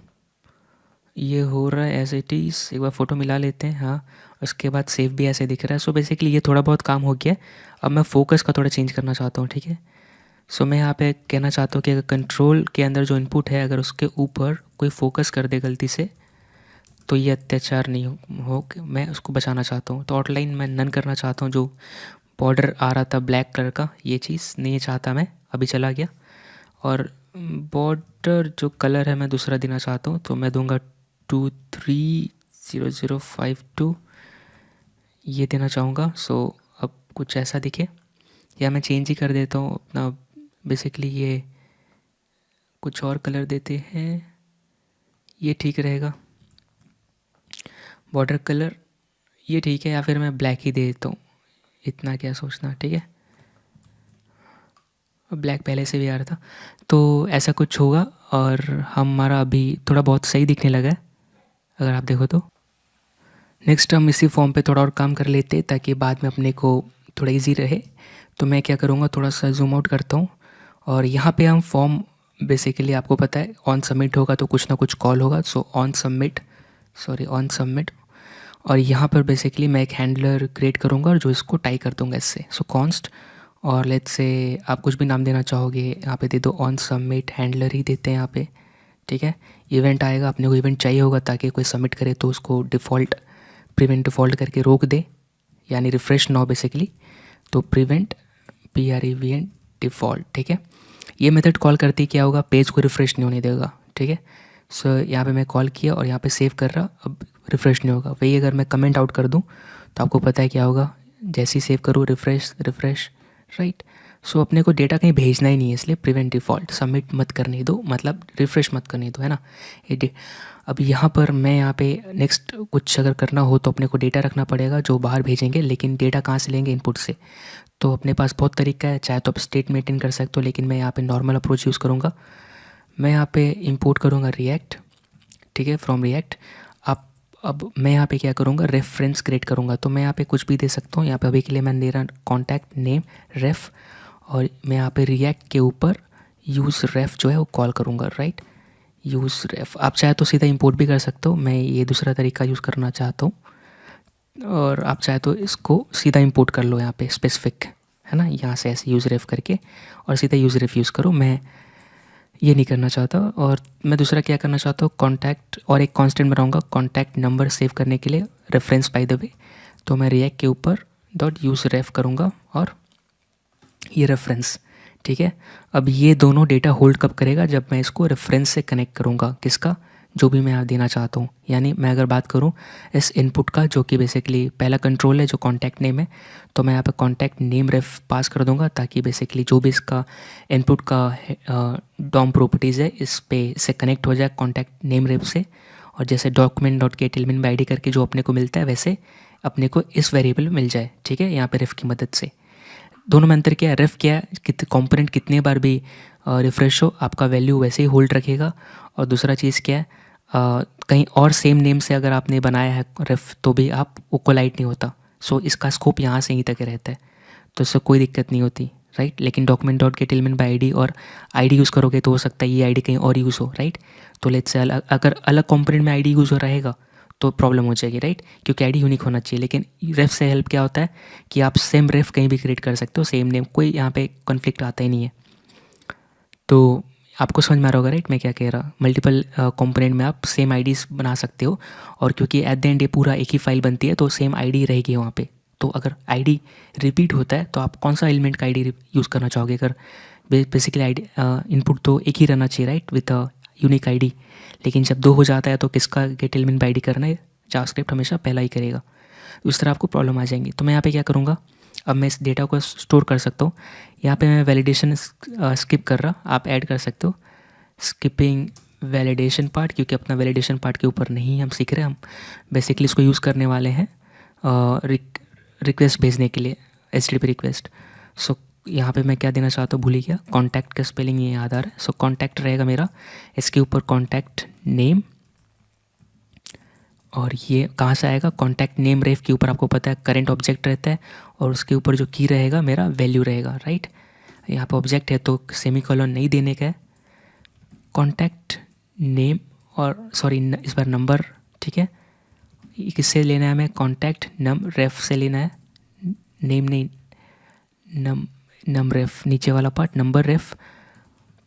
ये हो रहा है एज इट इज़, एक बार फ़ोटो मिला लेते हैं, हाँ। उसके बाद सेव भी ऐसे दिख रहा है। सो बेसिकली ये थोड़ा बहुत काम हो गया। अब मैं फोकस का थोड़ा चेंज करना चाहता हूँ, ठीक है। सो मैं यहाँ पे कहना चाहता हूँ कि अगर कंट्रोल के अंदर जो इनपुट है अगर उसके ऊपर कोई फोकस कर दे गलती से तो ये अत्याचार नहीं हो, मैं उसको बचाना चाहता हूँ। तो आउटलाइन मैं नन करना चाहता हूँ, जो बॉर्डर आ रहा था ब्लैक कलर का, ये चीज़ नहीं चाहता मैं, अभी चला गया। और बॉर्डर जो कलर है मैं दूसरा देना चाहता हूँ, तो मैं दूंगा 230052, ये देना चाहूँगा। सो अब कुछ ऐसा दिखे, या मैं चेंज ही कर देता हूँ अपना, बेसिकली ये कुछ और कलर देते हैं, ये ठीक रहेगा। बॉर्डर कलर ये ठीक है, या फिर मैं ब्लैक ही दे देता हूँ, इतना क्या सोचना, ठीक है। ब्लैक पहले से भी आ रहा था, तो ऐसा कुछ होगा। और हमारा अभी थोड़ा बहुत सही दिखने लगा है अगर आप देखो तो। नेक्स्ट हम इसी फॉर्म पे थोड़ा और काम कर लेते ताकि बाद में अपने को थोड़ा इजी रहे। तो मैं क्या करूँगा, थोड़ा सा जूम आउट करता हूँ और यहाँ पे हम फॉर्म, बेसिकली आपको पता है ऑन सबमिट होगा तो कुछ ना कुछ कॉल होगा। सो ऑन सबमिट, और यहाँ पर बेसिकली मैं एक हैंडलर क्रिएट करूँगा और जो इसको टाई कर दूँगा इससे। सो कॉन्स्ट, और लेट्स से आप कुछ भी नाम देना चाहोगे यहाँ पे दे दो, ऑन सबमिट हैंडलर ही देते हैं यहाँ पे, ठीक है। इवेंट आएगा, अपने को इवेंट चाहिए होगा ताकि कोई सबमिट करे तो उसको डिफ़ॉल्ट प्रिवेंट डिफ़ॉल्ट करके रोक दे, यानी रिफ़्रेश नाउ बेसिकली। तो प्रिवेंट PREVENT डिफ़ॉल्ट, ठीक है। ये मेथड कॉल करते ही क्या होगा, पेज को रिफ़्रेश नहीं होने देगा, ठीक है। सो यहाँ पे मैं कॉल किया और यहाँ पे सेव कर रहा, अब रिफ़्रेश नहीं होगा। वही अगर मैं कमेंट आउट कर दूँ तो आपको पता है क्या होगा, जैसे ही सेव करूँ रिफ़्रेश रिफ़्रेश, राइट। सो अपने को डेटा कहीं भेजना ही नहीं है, इसलिए प्रिवेंट डिफ़ॉल्ट सबमिट मत करने दो, मतलब रिफ़्रेश मत करने दो, है ना। अब यहाँ पर मैं यहाँ पे नेक्स्ट कुछ अगर करना हो तो अपने को डेटा रखना पड़ेगा जो बाहर भेजेंगे, लेकिन डेटा कहाँ से लेंगे, इनपुट से। तो अपने पास बहुत तरीका है, चाहे तो आप स्टेट मेंटेन कर सकते हो, लेकिन मैं यहाँ पे नॉर्मल अप्रोच यूज़ करूँगा। मैं यहाँ पे इंपोर्ट करूँगा रिएक्ट, ठीक है, फ्रॉम रिएक्ट। आप अब मैं यहाँ पे क्या करूँगा, रेफरेंस क्रिएट करूँगा। तो मैं यहाँ पे कुछ भी दे सकता हूँ, यहाँ पे अभी के लिए मैं दे रहा कॉन्टैक्ट नेम रेफ, और मैं यहाँ पे रिएक्ट के ऊपर यूज़ रेफ जो है वो कॉल करूँगा, राइट। यूज़ रेफ, आप चाहे तो सीधा इंपोर्ट भी कर सकते हो, मैं ये दूसरा तरीका यूज़ करना चाहता हूँ। और आप चाहे तो इसको सीधा इंपोर्ट कर लो यहाँ पे स्पेसिफिक, है ना, यहाँ से ऐसे यूज़ रेफ करके और सीधा यूज़ रेफ यूज़ करो। मैं ये नहीं करना चाहता। और मैं दूसरा क्या करना चाहता हूँ, कॉन्टैक्ट और एक कांस्टेंट बनाऊंगा कॉन्टैक्ट नंबर सेव करने के लिए, रेफरेंस बाय द वे। तो मैं रिएक्ट के ऊपर डॉट यूज़ रेफ करूँगा और ये रेफरेंस, ठीक है। अब ये दोनों डेटा होल्ड कब करेगा, जब मैं इसको रेफरेंस से कनेक्ट करूँगा, किसका, जो भी मैं यहाँ देना चाहता हूँ। यानी मैं अगर बात करूँ इस इनपुट का, जो कि बेसिकली पहला कंट्रोल है जो कॉन्टैक्ट नेम है, तो मैं यहाँ पे कॉन्टैक्ट नेम रेफ पास कर दूंगा, ताकि बेसिकली जो भी इसका इनपुट का डॉम प्रॉपर्टीज़ है इस पे से कनेक्ट हो जाए कॉन्टैक्ट नेम रेफ से। और जैसे document dot gate element by D करके जो अपने को मिलता है, वैसे अपने को इस वेरिएबल में मिल जाए, ठीक है, यहाँ पे रेफ की मदद से। दोनों में अंतर क्या है, रेफ क्या है, कंपोनेंट कितने बार भी रिफ्रेश हो आपका वैल्यू वैसे ही होल्ड रखेगा। और दूसरा चीज़ क्या है, कहीं और सेम नेम से अगर आपने बनाया है रेफ तो भी आप वो कोलाइड नहीं होता। सो इसका स्कोप यहाँ से यहीं तक रहता है, तो इससे कोई दिक्कत नहीं होती, राइट। लेकिन document dot gate element by ID और आईडी यूज़ करोगे तो हो सकता है ये आईडी कहीं और यूज़ हो, राइट। तो लेट्स से अगर अलग कंपोनेंट में आईडी यूज़ हो रहेगा तो प्रॉब्लम हो जाएगी, राइट, क्योंकि आईडी यूनिक होना चाहिए। लेकिन रेफ से हेल्प क्या होता है कि आप सेम रेफ कहीं भी क्रिएट कर सकते हो, सेम नेम, कोई यहाँ पे कॉन्फ्लिक्ट आता ही नहीं है। तो आपको समझ में आ रहा होगा, राइट, मैं क्या कह रहा, मल्टीपल कंपोनेंट में आप सेम आईडीज़ बना सकते हो। और क्योंकि एट द एंड ये पूरा एक ही फाइल बनती है तो सेम आईडी रहेगी वहाँ पे। तो अगर आईडी रिपीट होता है तो आप कौन सा एलिमेंट का आईडी यूज़ करना चाहोगे, अगर बेसिकली आईडी इनपुट तो एक ही रहना चाहिए, राइट, विथ यूनिक आईडी। लेकिन जब दो हो जाता है तो किसका गेट एलिमेंट बाई आईडी करना है, जावास्क्रिप्ट हमेशा पहला ही करेगा। उस तरह आपको प्रॉब्लम आ जाएंगी। तो मैं यहाँ पे क्या करूँगा, अब मैं इस डेटा को स्टोर कर सकता हूँ। यहाँ पे मैं वैलिडेशन स्किप कर रहा, आप ऐड कर सकते हो स्किपिंग वैलिडेशन पार्ट, क्योंकि अपना वैलिडेशन पार्ट के ऊपर नहीं हम सीख रहे, हम बेसिकली इसको यूज़ करने वाले हैं रिक्वेस्ट भेजने के लिए, HTTP रिक्वेस्ट। सो यहाँ पे मैं क्या देना चाहता हूँ भूल ही गया, कॉन्टैक्ट का स्पेलिंग ये याद आ रहा है। सो कॉन्टैक्ट रहेगा मेरा, इसके ऊपर कॉन्टैक्ट नेम, और ये कहाँ से आएगा, कॉन्टैक्ट नेम रेफ के ऊपर आपको पता है करंट ऑब्जेक्ट रहता है, और उसके ऊपर जो की रहेगा मेरा वैल्यू रहेगा, राइट। यहाँ पे ऑब्जेक्ट है तो सेमीकोलन नहीं देने का है, कॉन्टैक्ट नेम और सॉरी इस बार नंबर, ठीक है। किससे लेना है हमें, कॉन्टैक्ट नम रेफ से लेना है, नेम नहीं, नम रेफ नीचे वाला पार्ट, नंबर रेफ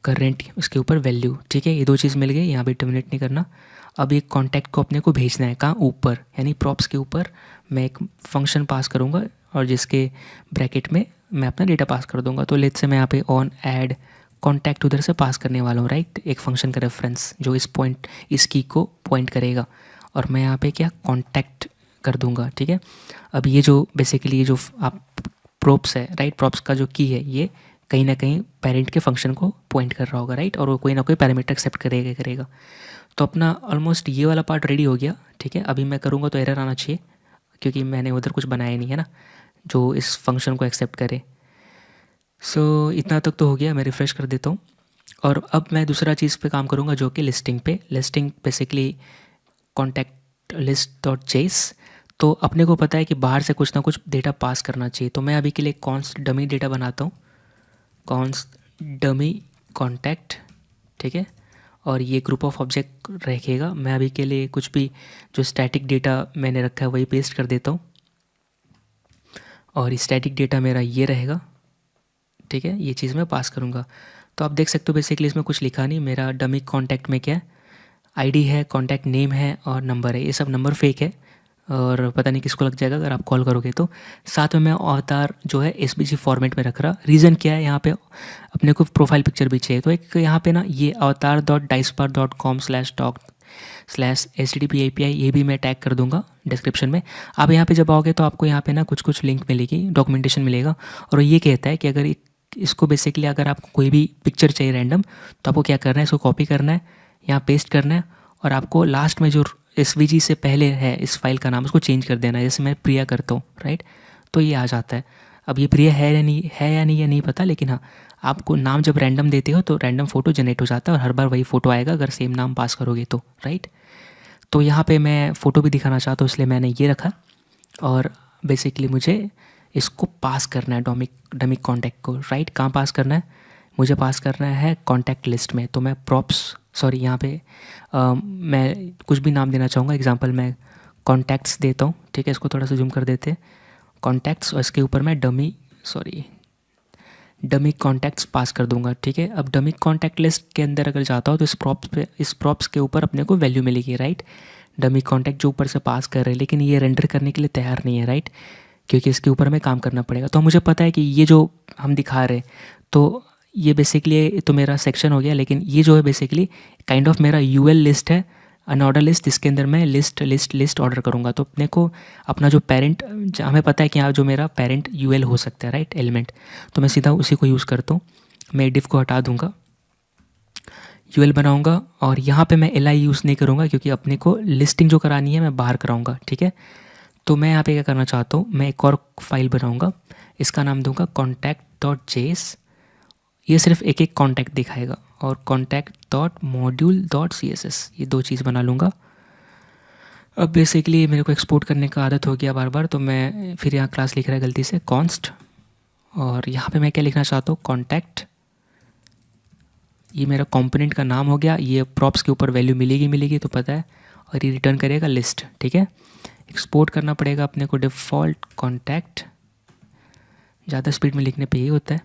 करेंट उसके ऊपर वैल्यू, ठीक है। ये दो चीज़ मिल गई, यहाँ पे टर्मिनेट नहीं करना। अब एक कॉन्टैक्ट को अपने को भेजना है कहाँ, ऊपर, यानी प्रॉप्स के ऊपर मैं एक फंक्शन पास करूँगा और जिसके ब्रैकेट में मैं अपना डेटा पास कर दूँगा। तो लेट्स से मैं यहाँ पे ऑन ऐड कॉन्टैक्ट उधर से पास करने वाला हूँ, राइट, एक फंक्शन का रेफरेंस जो इस की को पॉइंट करेगा, और मैं यहाँ पे क्या कॉन्टैक्ट कर दूँगा, ठीक है। अब ये जो बेसिकली ये जो आप प्रॉप्स है, राइट, प्रॉप्स का जो की है ये कहीं ना कहीं पेरेंट के फंक्शन को पॉइंट कर रहा होगा, राइट, और वो कोई ना कोई पैरामीटर एक्सेप्ट करेगा। तो अपना ऑलमोस्ट ये वाला पार्ट रेडी हो गया, ठीक है। अभी मैं करूँगा तो एरर आना चाहिए, क्योंकि मैंने उधर कुछ बनाया नहीं है ना जो इस फंक्शन को एक्सेप्ट करे। सो इतना तक तो हो गया, मैं रिफ़्रेश कर देता हूँ। और अब मैं दूसरा चीज़ पे काम करूँगा जो कि लिस्टिंग पे, listing basically contact list dot JS. तो अपने को पता है कि बाहर से कुछ ना कुछ डेटा पास करना चाहिए, तो मैं अभी के लिए कॉन्स्ट डमी डेटा बनाता हूँ, कॉन्स्ट डमी कॉन्टैक्ट, ठीक है। और ये ग्रुप ऑफ ऑब्जेक्ट रखेगा। मैं अभी के लिए कुछ भी जो स्टैटिक डेटा मैंने रखा है वही पेस्ट कर देता हूँ, और स्टैटिक डेटा मेरा ये रहेगा, ठीक है, ये चीज़ मैं पास करूँगा। तो आप देख सकते हो बेसिकली इसमें कुछ लिखा नहीं, मेरा डमी कॉन्टैक्ट में क्या है, आईडी है, कॉन्टैक्ट नेम है और नंबर है। ये सब नंबर फेक है और पता नहीं किसको लग जाएगा अगर आप कॉल करोगे तो। साथ में मैं अवतार जो है एसवीजी फॉर्मेट में रख रहा। रीज़न क्या है, यहाँ पे अपने को प्रोफाइल पिक्चर भी चाहिए, तो एक यहाँ पे ना ये avatar.dicepar.com/talk/http API ये भी मैं टैग कर दूंगा डिस्क्रिप्शन में। आप यहाँ पे जब आओगे तो आपको यहाँ पे ना कुछ कुछ लिंक मिलेगी, डॉक्यूमेंटेशन मिलेगा, और ये कहता है कि अगर इसको बेसिकली अगर आपको कोई भी पिक्चर चाहिए रैंडम, तो आपको क्या करना है, इसको कॉपी करना है, यहाँ पेस्ट करना है, और आपको लास्ट में जो एसवीजी से पहले है इस फाइल का नाम उसको चेंज कर देना है। जैसे मैं प्रिया करता हूँ, राइट, तो ये आ जाता है। अब ये प्रिया है या नहीं ये नहीं पता, लेकिन हाँ, आपको नाम जब रैंडम देते हो तो रैंडम फ़ोटो जनरेट हो जाता है और हर बार वही फ़ोटो आएगा अगर सेम नाम पास करोगे तो, राइट। तो यहाँ पे मैं फ़ोटो भी दिखाना चाहता हूँ, इसलिए मैंने ये रखा। और बेसिकली मुझे इसको पास करना है डमी कॉन्टैक्ट को, राइट। कहाँ पास करना है, मुझे पास करना है कॉन्टैक्ट लिस्ट में। तो मैं यहाँ पे मैं कुछ भी नाम देना चाहूँगा। एग्जांपल मैं कॉन्टैक्ट्स देता हूँ, ठीक है। इसको थोड़ा सा जूम कर देते हैं, कॉन्टैक्ट्स, और इसके ऊपर मैं डमी कॉन्टैक्ट्स पास कर दूंगा, ठीक है। अब डमी कॉन्टैक्ट लिस्ट के अंदर अगर जाता हूँ तो इस प्रॉप्स के ऊपर अपने को वैल्यू मिलेगी, राइट। डमी कॉन्टैक्ट जो ऊपर से पास कर रहे हैं, लेकिन ये रेंडर करने के लिए तैयार नहीं है, राइट, क्योंकि इसके ऊपर हमें काम करना पड़ेगा। तो मुझे पता है कि ये जो हम दिखा रहे हैं, तो ये बेसिकली तो मेरा सेक्शन हो गया, लेकिन ये जो है बेसिकली काइंड ऑफ मेरा यूएल लिस्ट है, अनऑर्डर लिस्ट, जिसके अंदर मैं लिस्ट ऑर्डर करूँगा। तो अपने को अपना जो पेरेंट, हमें पता है कि यहाँ जो मेरा पेरेंट यूएल हो सकता है, राइट, एलिमेंट, तो मैं सीधा उसी को यूज़ करता हूँ। मैं डिफ को हटा दूँगा, यूएल बनाऊँगा, और यहाँ पे मैं एल आई यूज़ नहीं करूँगा क्योंकि अपने को लिस्टिंग जो करानी है मैं बाहर कराऊँगा, ठीक है। तो मैं यहाँ पे क्या करना चाहता हूँ, मैं एक और फाइल बनाऊँगा, इसका नाम दूँगा contact.js। ये सिर्फ एक एक कॉन्टैक्ट दिखाएगा, और contact.module.css, ये दो चीज़ बना लूँगा। अब बेसिकली मेरे को एक्सपोर्ट करने का आदत हो गया बार बार, तो मैं फिर यहाँ क्लास लिख रहा है गलती से कॉन्स्ट, और यहाँ पे मैं क्या लिखना चाहता हूँ, कॉन्टैक्ट। ये मेरा कंपोनेंट का नाम हो गया। ये प्रॉप्स के ऊपर वैल्यू मिलेगी तो पता है, और ये रिटर्न करेगा लिस्ट, ठीक है। एक्सपोर्ट करना पड़ेगा अपने को डिफ़ॉल्ट कॉन्टैक्ट, ज़्यादा स्पीड में लिखने पे यही होता है।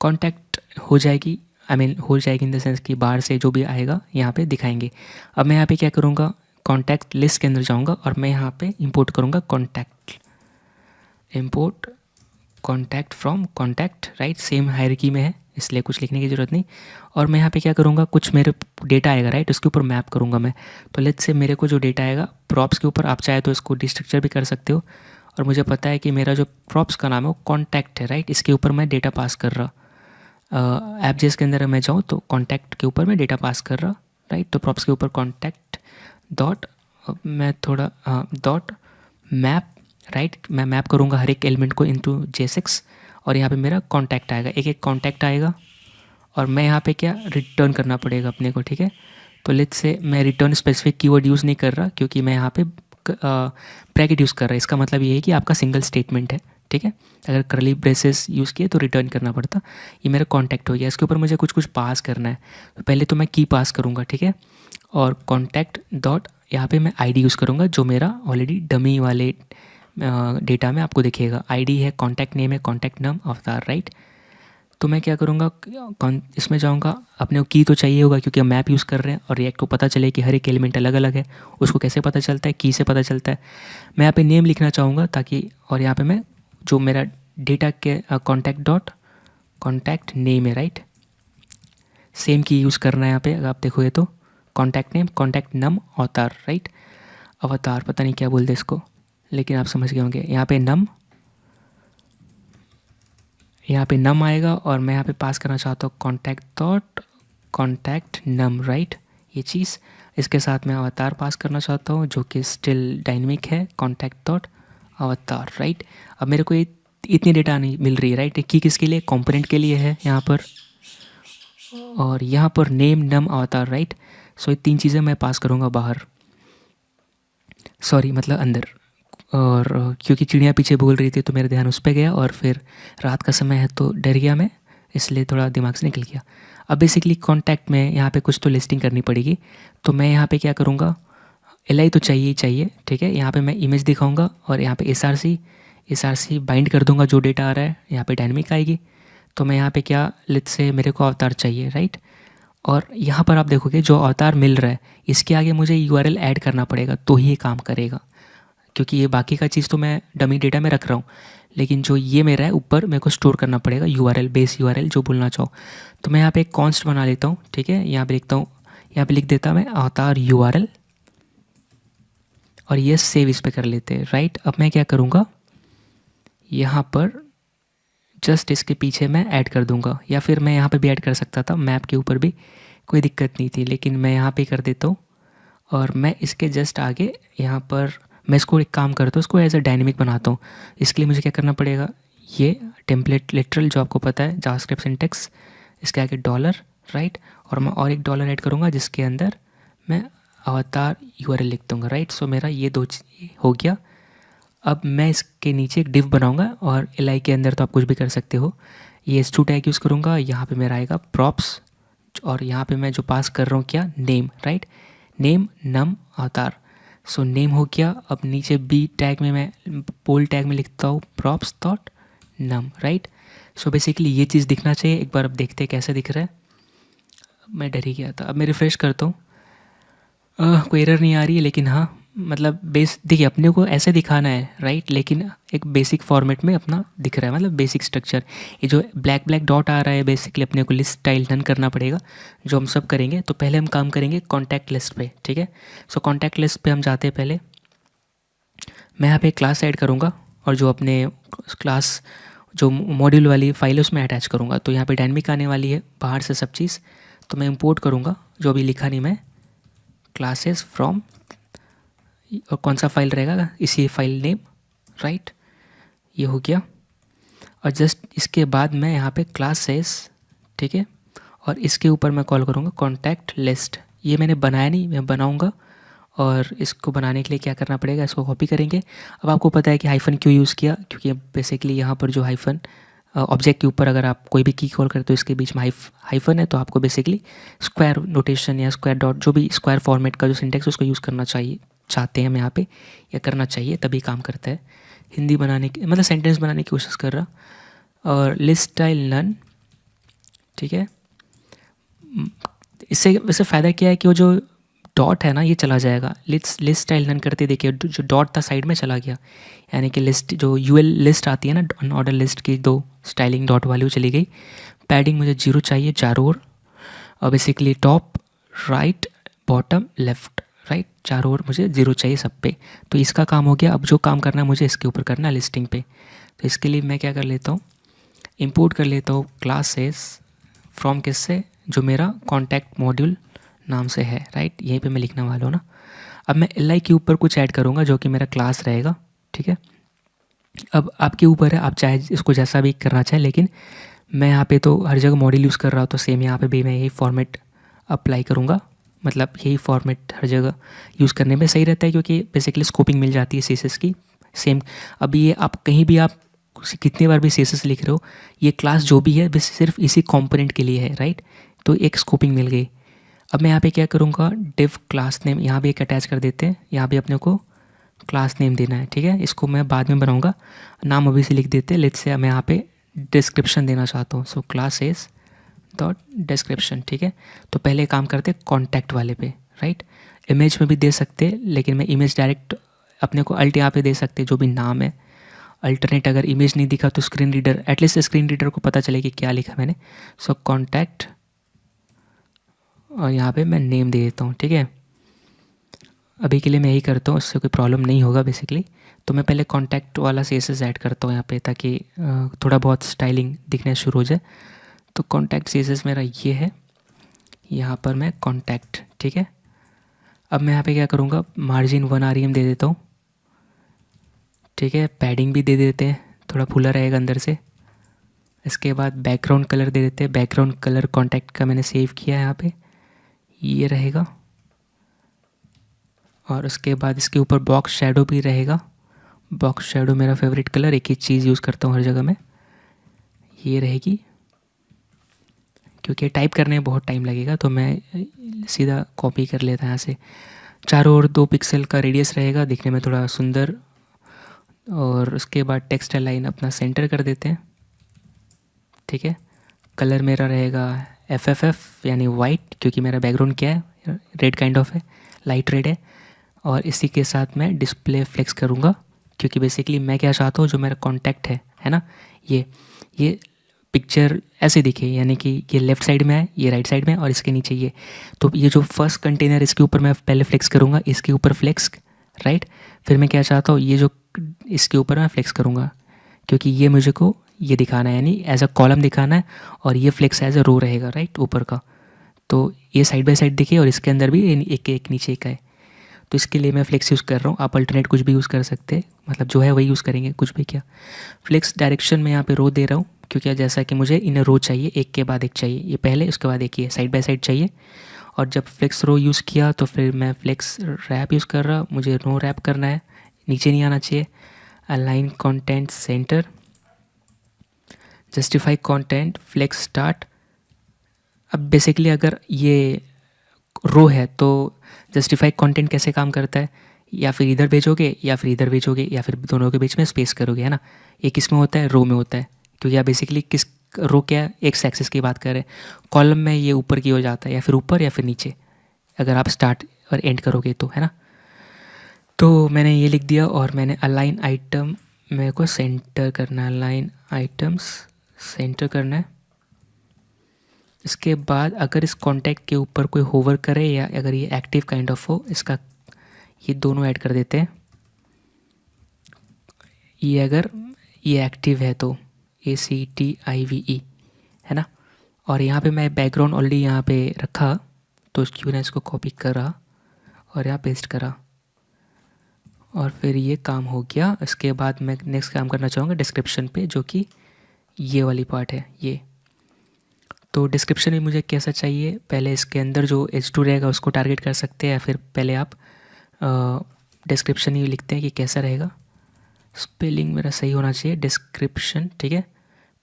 कॉन्टैक्ट हो जाएगी, हो जाएगी इन द सेंस कि बाहर से जो भी आएगा यहाँ पे दिखाएंगे। अब मैं यहाँ पे क्या करूँगा, कॉन्टैक्ट लिस्ट के अंदर जाऊँगा और मैं यहाँ पे इंपोर्ट करूँगा import contact from contact, right, same hierarchy में है इसलिए कुछ लिखने की ज़रूरत नहीं। और मैं यहाँ पे क्या करूँगा, कुछ मेरे डेटा आएगा, राइट, उसके ऊपर मैप करूँगा मैं। तो लेट्स से मेरे को जो डेटा आएगा प्रॉप्स के ऊपर, आप चाहे तो इसको डिस्ट्रक्चर भी कर सकते हो, और मुझे पता है कि मेरा जो प्रॉप्स का नाम है वो कॉन्टैक्ट है, राइट, इसके ऊपर मैं डेटा पास कर रहा। ऐप जेस के अंदर मैं जाऊँ तो कॉन्टैक्ट के ऊपर मैं डेटा पास कर रहा, राइट। तो प्रॉप्स के ऊपर कॉन्टैक्ट डॉट, मैं थोड़ा डॉट मैप, राइट, मैं मैप करूँगा हर एक एलिमेंट को इनटू JSX, और यहाँ पे मेरा कॉन्टैक्ट आएगा, एक एक कॉन्टैक्ट आएगा, और मैं यहाँ पे क्या रिटर्न करना पड़ेगा अपने को, ठीक है। तो लेट्स से मैं रिटर्न स्पेसिफिक कीवर्ड यूज़ नहीं कर रहा क्योंकि मैं यहाँ पे ब्रैकेट यूज़ कर रहा है। इसका मतलब ये है कि आपका सिंगल स्टेटमेंट है, ठीक है। अगर करली ब्रेसेस यूज़ किए तो रिटर्न करना पड़ता। ये मेरा कॉन्टैक्ट हो गया, इसके ऊपर मुझे कुछ कुछ पास करना है। तो पहले तो मैं की पास करूँगा, ठीक है, और कॉन्टैक्ट डॉट, यहाँ पे मैं आईडी यूज़ करूँगा जो मेरा ऑलरेडी डमी वाले डेटा में आपको दिखेगा। आईडी है, कॉन्टैक्ट नेम है, कॉन्टैक्ट नाम, अवतार, राइट। तो मैं क्या करूँगा, इसमें जाऊँगा, अपने को की तो चाहिए होगा क्योंकि हम मैप यूज़ कर रहे हैं, और रिएक्ट को पता चले कि हर एक एलिमेंट अलग अलग है, उसको कैसे पता चलता है, की से पता चलता है। मैं यहाँ पे नेम लिखना चाहूँगा ताकि, और यहाँ पे मैं जो मेरा डेटा के कॉन्टैक्ट नेम है, राइट, सेम की यूज़ करना है यहाँ पे। अगर आप देखोगे तो कॉन्टैक्ट नेम, कॉन्टैक्ट नम, अवतार, राइट, अवतार पता नहीं क्या बोलते इसको, लेकिन आप समझ गए होंगे। यहाँ पे नम आएगा, और मैं यहाँ पे पास करना चाहता हूँ कॉन्टैक्ट नम, राइट, ये चीज़। इसके साथ मैं अवतार पास करना चाहता हूँ जो कि स्टिल डायनेमिक है, कॉन्टैक्ट अवतार, राइट। अब मेरे को इतनी डेटा नहीं मिल रही है, राइट। की किसके लिए, कंपोनेंट के लिए है यहाँ पर, और यहाँ पर नेम, नम, अवतार, राइट। सो ये तीन चीज़ें मैं पास करूँगा बाहर, सॉरी मतलब अंदर। और क्योंकि चिड़िया पीछे बोल रही थी तो मेरा ध्यान उस पर गया, और फिर रात का समय है तो डर गया मैं, इसलिए थोड़ा दिमाग से निकल गया। अब बेसिकली कॉन्टैक्ट में यहाँ पे कुछ तो लिस्टिंग करनी पड़ेगी, तो मैं यहाँ पे क्या करूँगा, LI तो चाहिए ही चाहिए, ठीक है। यहाँ पे मैं इमेज दिखाऊंगा, और यहाँ पे SRC बाइंड कर दूंगा जो डेटा आ रहा है, यहाँ पे डायनेमिक आएगी। तो मैं यहाँ पे क्या, लेट्स से मेरे को अवतार चाहिए, राइट। और यहाँ पर आप देखोगे जो अवतार मिल रहा है इसके आगे मुझे यूआरएल ऐड करना पड़ेगा तो ही ये काम करेगा, क्योंकि ये बाकी का चीज़ तो मैं डमी डेटा में रख रहा हूँ, लेकिन जो ये मेरा है ऊपर मेरे को स्टोर करना पड़ेगा यूआरएल, बेस यूआरएल जो बोलना चाहो। तो मैं यहाँ पे एक कॉन्स्ट बना लेता हूँ, ठीक है। यहाँ पे लिखता हूँ, यहाँ पे लिख देता मैं अवतार यूआरएल, और ये सेव इस पे कर लेते हैं, राइट। अब मैं क्या करूँगा, यहाँ पर जस्ट इसके पीछे मैं ऐड कर दूंगा, या फिर मैं यहाँ पे भी ऐड कर सकता था, मैप के ऊपर भी कोई दिक्कत नहीं थी, लेकिन मैं यहाँ पे कर देता हूँ। और मैं इसके जस्ट आगे यहाँ पर मैं इसको एक काम करता हूँ, इसको एज अ डायनेमिक बनाता हूँ। इसके लिए मुझे क्या करना पड़ेगा, ये टेम्पलेट लिटरल जो आपको पता है जावास्क्रिप्ट सिंटेक्स, इसके आगे डॉलर, राइट। और मैं और एक डॉलर ऐड करूँगा जिसके अंदर मैं अवतार यूआरएल लिख दूँगा, राइट। सो मेरा ये दो हो गया। अब मैं इसके नीचे एक डिव बनाऊंगा, और एल के अंदर तो आप कुछ भी कर सकते हो। ये S2 टैग यूज़ करूँगा, यहाँ पे मेरा आएगा प्रॉप्स, और यहाँ पे मैं जो पास कर रहा हूँ क्या, नेम, राइट। नेम नम अवतार, सो नेम हो गया। अब नीचे बी टैग में मैं पोल टैग में लिखता हूँ प्रॉप्स डॉट नम, राइट। सो बेसिकली ये चीज़ दिखना चाहिए। एक बार अब देखते हैं कैसे दिख रहा है। मैं डर ही गया था। अब मैं रिफ़्रेश करता हूँ, कोई एरर नहीं आ रही है, लेकिन हाँ मतलब देखिए अपने को ऐसे दिखाना है, राइट, लेकिन एक बेसिक फॉर्मेट में अपना दिख रहा है, मतलब बेसिक स्ट्रक्चर। ये जो ब्लैक ब्लैक डॉट आ रहा है बेसिकली अपने को लिस्ट स्टाइल डन करना पड़ेगा, जो हम सब करेंगे। तो पहले हम काम करेंगे कॉन्टैक्ट लिस्ट पे, ठीक है। सो कॉन्टैक्ट लिस्ट पे हम जाते हैं। पहले मैं यहाँ पे क्लास ऐड करूँगा, और जो अपने क्लास जो मॉड्यूल वाली फाइल है उसमें अटैच करूँगा। तो यहाँ पे डायनेमिक आने वाली है बाहर से सब चीज़, तो मैं इंपोर्ट करूँगा, जो अभी लिखा नहीं मैं, क्लासेस फ्रॉम, और कौन सा फाइल रहेगा, इसी फाइल नेम, राइट। ये हो गया। और जस्ट इसके बाद मैं यहाँ पे क्लासेस, ठीक है, और इसके ऊपर मैं कॉल करूँगा कॉन्टैक्ट लिस्ट। ये मैंने बनाया नहीं, मैं बनाऊँगा। और इसको बनाने के लिए क्या करना पड़ेगा, इसको कॉपी करेंगे। अब आपको पता है कि हाइफन क्यों यूज़ किया, क्योंकि बेसिकली यहाँ पर जो हाइफन ऑब्जेक्ट के ऊपर अगर आप कोई भी की कॉल करते हो इसके बीच में हाइफन है, तो आपको बेसिकली स्क्वायर नोटेशन या स्क्वायर डॉट, जो भी स्क्वायर फॉर्मेट का जो सिंटेक्स उसको यूज़ करना चाहिए, चाहते हैं हम यहाँ पे, या करना चाहिए, तभी काम करता है। हिंदी बनाने की मतलब सेंटेंस बनाने की कोशिश कर रहा। और लिस्ट स्टाइल नन, ठीक है। इससे वैसे फ़ायदा क्या है कि वो जो डॉट है ना ये चला जाएगा। लिस्ट स्टाइल नन करते देखिए जो डॉट था साइड में चला गया, यानी कि लिस्ट जो यूएल लिस्ट आती है ना अनऑर्डर लिस्ट की, दो स्टाइलिंग डॉट वाली वो चली गई। पैडिंग मुझे 0 चाहिए चारों ओर, और basically top right bottom left right चारों ओर मुझे 0 चाहिए सब पे। तो इसका काम हो गया। अब जो काम करना है मुझे इसके ऊपर करना है लिस्टिंग पे। तो इसके लिए मैं क्या कर लेता हूँ, इंपोर्ट कर लेता हूँ क्लासेस फ्रॉम, किससे, जो मेरा कॉन्टैक्ट मॉड्यूल नाम से है, राइट। यहीं पे मैं लिखने वाला हूँ ना। अब मैं एल के ऊपर कुछ ऐड करूँगा जो कि मेरा क्लास रहेगा, ठीक है। अब आपके ऊपर है, आप चाहे इसको जैसा भी करना चाहें, लेकिन मैं यहाँ पे तो हर जगह मॉड्यूल यूज़ कर रहा हूँ, तो सेम यहाँ पे भी मैं यही फॉर्मेट अप्लाई करूँगा। मतलब यही फॉर्मेट हर जगह यूज़ करने में सही रहता है, क्योंकि बेसिकली स्कोपिंग मिल जाती है सीएसएस की सेम। अभी ये आप कहीं भी आप कितनी बार भी सीएसएस लिख रहे हो, ये क्लास जो भी है बस सिर्फ इसी कंपोनेंट के लिए है, राइट। तो एक स्कोपिंग मिल गई। अब मैं यहाँ पे क्या करूँगा, डिव क्लास नेम यहाँ भी एक अटैच कर देते हैं। यहाँ भी अपने को क्लास नेम देना है, ठीक है। इसको मैं बाद में बनाऊँगा, नाम अभी से लिख देते हैं। लेट्स से मैं यहाँ पे डिस्क्रिप्शन देना चाहता हूँ, सो क्लासेस डॉट डिस्क्रिप्शन, ठीक है। तो पहले काम करते कॉन्टैक्ट वाले पे, राइट। इमेज में भी दे सकते हैं, लेकिन मैं इमेज डायरेक्ट अपने को अल्ट यहाँ पे दे सकते हैं, जो भी नाम है। अल्टरनेट अगर इमेज नहीं दिखा तो screen reader, at least screen reader को पता चले कि क्या लिखा मैंने। सो कॉन्टैक्ट, और यहाँ पे मैं नेम दे देता हूँ, ठीक है। अभी के लिए मैं यही करता हूँ, उससे कोई प्रॉब्लम नहीं होगा बेसिकली। तो मैं पहले कॉन्टैक्ट वाला CSS ऐड करता हूँ यहाँ पे, ताकि थोड़ा बहुत स्टाइलिंग दिखने शुरू हो जाए। तो कॉन्टैक्ट CSS मेरा ये है, यहाँ पर मैं कॉन्टैक्ट, ठीक है। अब मैं यहाँ पे क्या करूँगा, मार्जिन 1 REM दे देता हूँ, ठीक है। पैडिंग भी दे देते हैं, थोड़ा फुला रहेगा अंदर से। इसके बाद बैकग्राउंड कलर दे देते हैं। बैकग्राउंड कलर कॉन्टैक्ट का मैंने सेव किया है यहाँ पे, ये रहेगा। और उसके बाद इसके ऊपर बॉक्स शैडो भी रहेगा। बॉक्स शैडो मेरा फेवरेट कलर, एक ही चीज़ यूज़ करता हूँ हर जगह में, ये रहेगी। क्योंकि टाइप करने में बहुत टाइम लगेगा, तो मैं सीधा कॉपी कर लेता यहाँ से। चारों ओर 2 पिक्सल का रेडियस रहेगा, दिखने में थोड़ा सुंदर। और उसके बाद टेक्स्ट लाइन अपना सेंटर कर देते हैं, ठीक है। कलर मेरा रहेगा FFF यानी वाइट, क्योंकि मेरा बैकग्राउंड क्या है, रेड काइंड ऑफ है, लाइट रेड है। और इसी के साथ मैं डिस्प्ले फ्लेक्स करूँगा, क्योंकि बेसिकली मैं क्या चाहता हूँ, जो मेरा कॉन्टैक्ट है ना, ये पिक्चर ऐसे दिखे, यानी कि ये लेफ़्ट साइड में है, ये राइट साइड में है, और इसके नीचे ये। तो ये जो फर्स्ट कंटेनर, इसके ऊपर मैं पहले फ्लेक्स करूँगा, इसके ऊपर फ्लेक्स, राइट। फिर मैं क्या चाहता हूँ, ये जो इसके ऊपर मैं फ्लेक्स करूँगा, क्योंकि ये मुझे को ये दिखाना है, यानी एज अ कॉलम दिखाना है, और ये फ्लेक्स एज अ रो रहेगा, राइट, ऊपर का। तो ये साइड बाय साइड दिखे, और इसके अंदर भी एक नीचे एक है। तो इसके लिए मैं फ्लेक्स यूज़ कर रहा हूँ। आप अल्टरनेट कुछ भी यूज़ कर सकते हैं, मतलब जो है वही यूज़ करेंगे, कुछ भी क्या। फ्लेक्स डायरेक्शन में यहाँ पे रो दे रहा हूँ, क्योंकि जैसा कि मुझे इन रो चाहिए, एक के बाद एक चाहिए, ये पहले उसके बाद एक, ये साइड बाय साइड चाहिए। और जब फ्लेक्स रो यूज़ किया तो फिर मैं फ्लेक्स रैप यूज़ कर रहा, मुझे नो रैप करना है, नीचे नहीं आना चाहिए। Align content center, justify content, flex start. अब बेसिकली अगर ये रो है तो जस्टिफाई कंटेंट कैसे काम करता है, या फिर इधर भेजोगे या फिर इधर भेजोगे, या फिर दोनों के बीच में स्पेस करोगे, है ना। ये किस में होता है, रो में होता है, क्योंकि आप बेसिकली किस रो क्या एक्स एक्सिस की बात कर रहे हैं। कॉलम में ये ऊपर की हो जाता है, या फिर ऊपर या फिर नीचे, अगर आप स्टार्ट और एंड करोगे तो, है ना। तो मैंने ये लिख दिया, और मैंने अलाइन आइटम मेरे को सेंटर करना है, अलाइन आइटम्स सेंटर करना है। इसके बाद अगर इस कॉन्टैक्ट के ऊपर कोई होवर करे, या अगर ये एक्टिव काइंड ऑफ हो, इसका ये दोनों ऐड कर देते हैं। ये अगर ये एक्टिव है तो ACTIVE, है ना। और यहाँ पे मैं बैकग्राउंड ऑलरेडी यहाँ पे रखा, तो क्यों ना इसको कॉपी करा और यहाँ पेस्ट करा, और फिर ये काम हो गया। इसके बाद मैं नेक्स्ट काम करना चाहूँगा डिस्क्रिप्शन पे, जो कि ये वाली पार्ट है ये। तो डिस्क्रिप्शन भी मुझे कैसा चाहिए, पहले इसके अंदर जो H2 रहेगा उसको टारगेट कर सकते हैं, या फिर पहले आप डिस्क्रिप्शन ही लिखते हैं कि कैसा रहेगा। स्पेलिंग मेरा सही होना चाहिए, डिस्क्रिप्शन, ठीक है,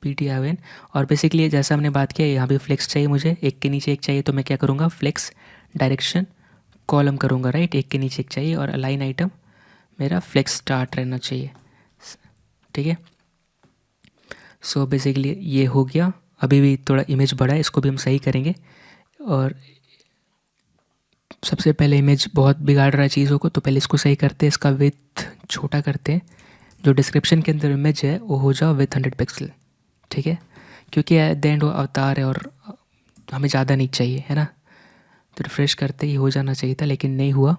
PTION। और बेसिकली जैसा हमने बात किया, यहाँ भी फ्लेक्स चाहिए मुझे, एक के नीचे एक चाहिए, तो मैं क्या करूँगा, फ्लेक्स डायरेक्शन कॉलम करूँगा, राइट, एक के नीचे एक चाहिए। और अलाइन आइटम मेरा फ्लेक्स स्टार्ट रहना चाहिए, ठीक है। सो बेसिकली ये हो गया। अभी भी थोड़ा इमेज बड़ा है, इसको भी हम सही करेंगे। और सबसे पहले इमेज बहुत बिगाड़ रहा है चीज़ों को, तो पहले इसको सही करते हैं, इसका विथ छोटा करते हैं। जो डिस्क्रिप्शन के अंदर इमेज है वो हो जाओ विथ 100 पिक्सल, ठीक है, क्योंकि एट द एंड वो अवतार है और हमें ज़्यादा नहीं चाहिए, है ना। तो रिफ्रेश करते ही हो जाना चाहिए था, लेकिन नहीं हुआ।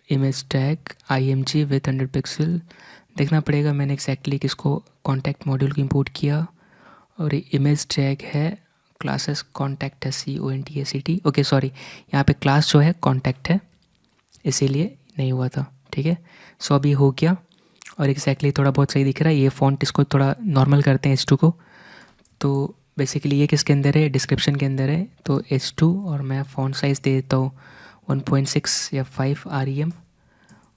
Image tag IMG with 100 pixel देखना पड़ेगा, मैंने एक्जैक्टली किसको कॉन्टैक्ट मॉड्यूल को इंपोर्ट किया। और ये इमेज टैग है क्लासेस कॉन्टैक्ट है, CONTACT, ओके सॉरी, यहाँ पे क्लास जो है कॉन्टैक्ट है, इसीलिए नहीं हुआ था, ठीक है। सो अभी हो गया, और एक्जैक्टली थोड़ा बहुत सही दिख रहा है। ये फ़ॉन्ट इसको थोड़ा नॉर्मल करते हैं H2 को। तो बेसिकली ये किसके अंदर है, डिस्क्रिप्शन के अंदर है, तो H2, और मैं फ़ॉन्ट साइज़ दे देता हूँ 1.6 या 5 REM,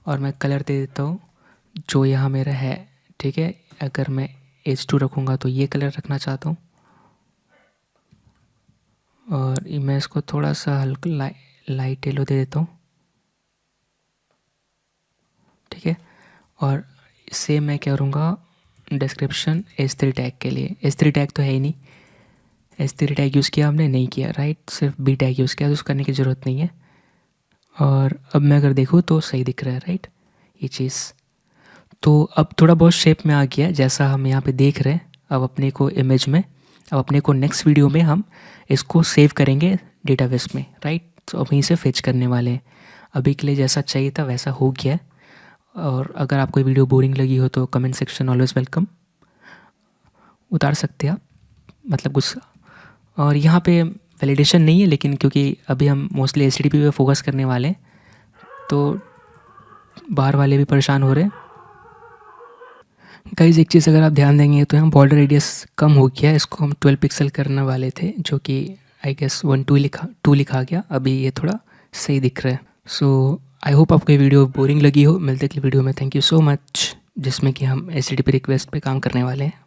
और मैं कलर दे देता हूँ जो यहाँ मेरा है, ठीक है। अगर मैं H2 रखूँगा तो ये कलर रखना चाहता हूँ, और मैं इसको थोड़ा सा हल्का लाइट येलो दे देता हूँ, ठीक है। और सेम मैं क्या करूँगा डिस्क्रिप्शन H3 टैग के लिए, H3 टैग तो है ही नहीं, H3 टैग यूज़ किया हमने नहीं किया, राइट, सिर्फ B टैग यूज़ किया, तो उसको करने की ज़रूरत नहीं है। और अब मैं अगर देखूँ तो सही दिख रहा है, राइट, ये चीज़। तो अब थोड़ा बहुत शेप में आ गया जैसा हम यहाँ पे देख रहे हैं। अब अपने को इमेज में, अब अपने को नेक्स्ट वीडियो में हम इसको सेव करेंगे डेटाबेस में, राइट। तो वहीं से फेच करने वाले हैं। अभी के लिए जैसा चाहिए था वैसा हो गया है। और अगर आपको वीडियो बोरिंग लगी हो तो कमेंट सेक्शन ऑलवेज़ वेलकम, उतार सकते हैं आप, मतलब गुस्सा। और यहाँ पे वैलिडेशन नहीं है, लेकिन क्योंकि अभी हम मोस्टली HTTP पे फोकस करने वाले हैं, तो बाहर वाले भी परेशान हो रहे हैं। गाइस एक चीज़ अगर आप ध्यान देंगे तो यहाँ बॉर्डर रेडियस कम हो गया है, इसको हम 12 पिक्सल करने वाले थे, जो कि आई गेस 2 लिखा गया, अभी ये थोड़ा सही दिख रहा है। सो आई होप आपको ये वीडियो बोरिंग लगी हो। मिलते अगली वीडियो में, थैंक यू सो मच, जिसमें कि हम HTTP रिक्वेस्ट पे काम करने वाले हैं।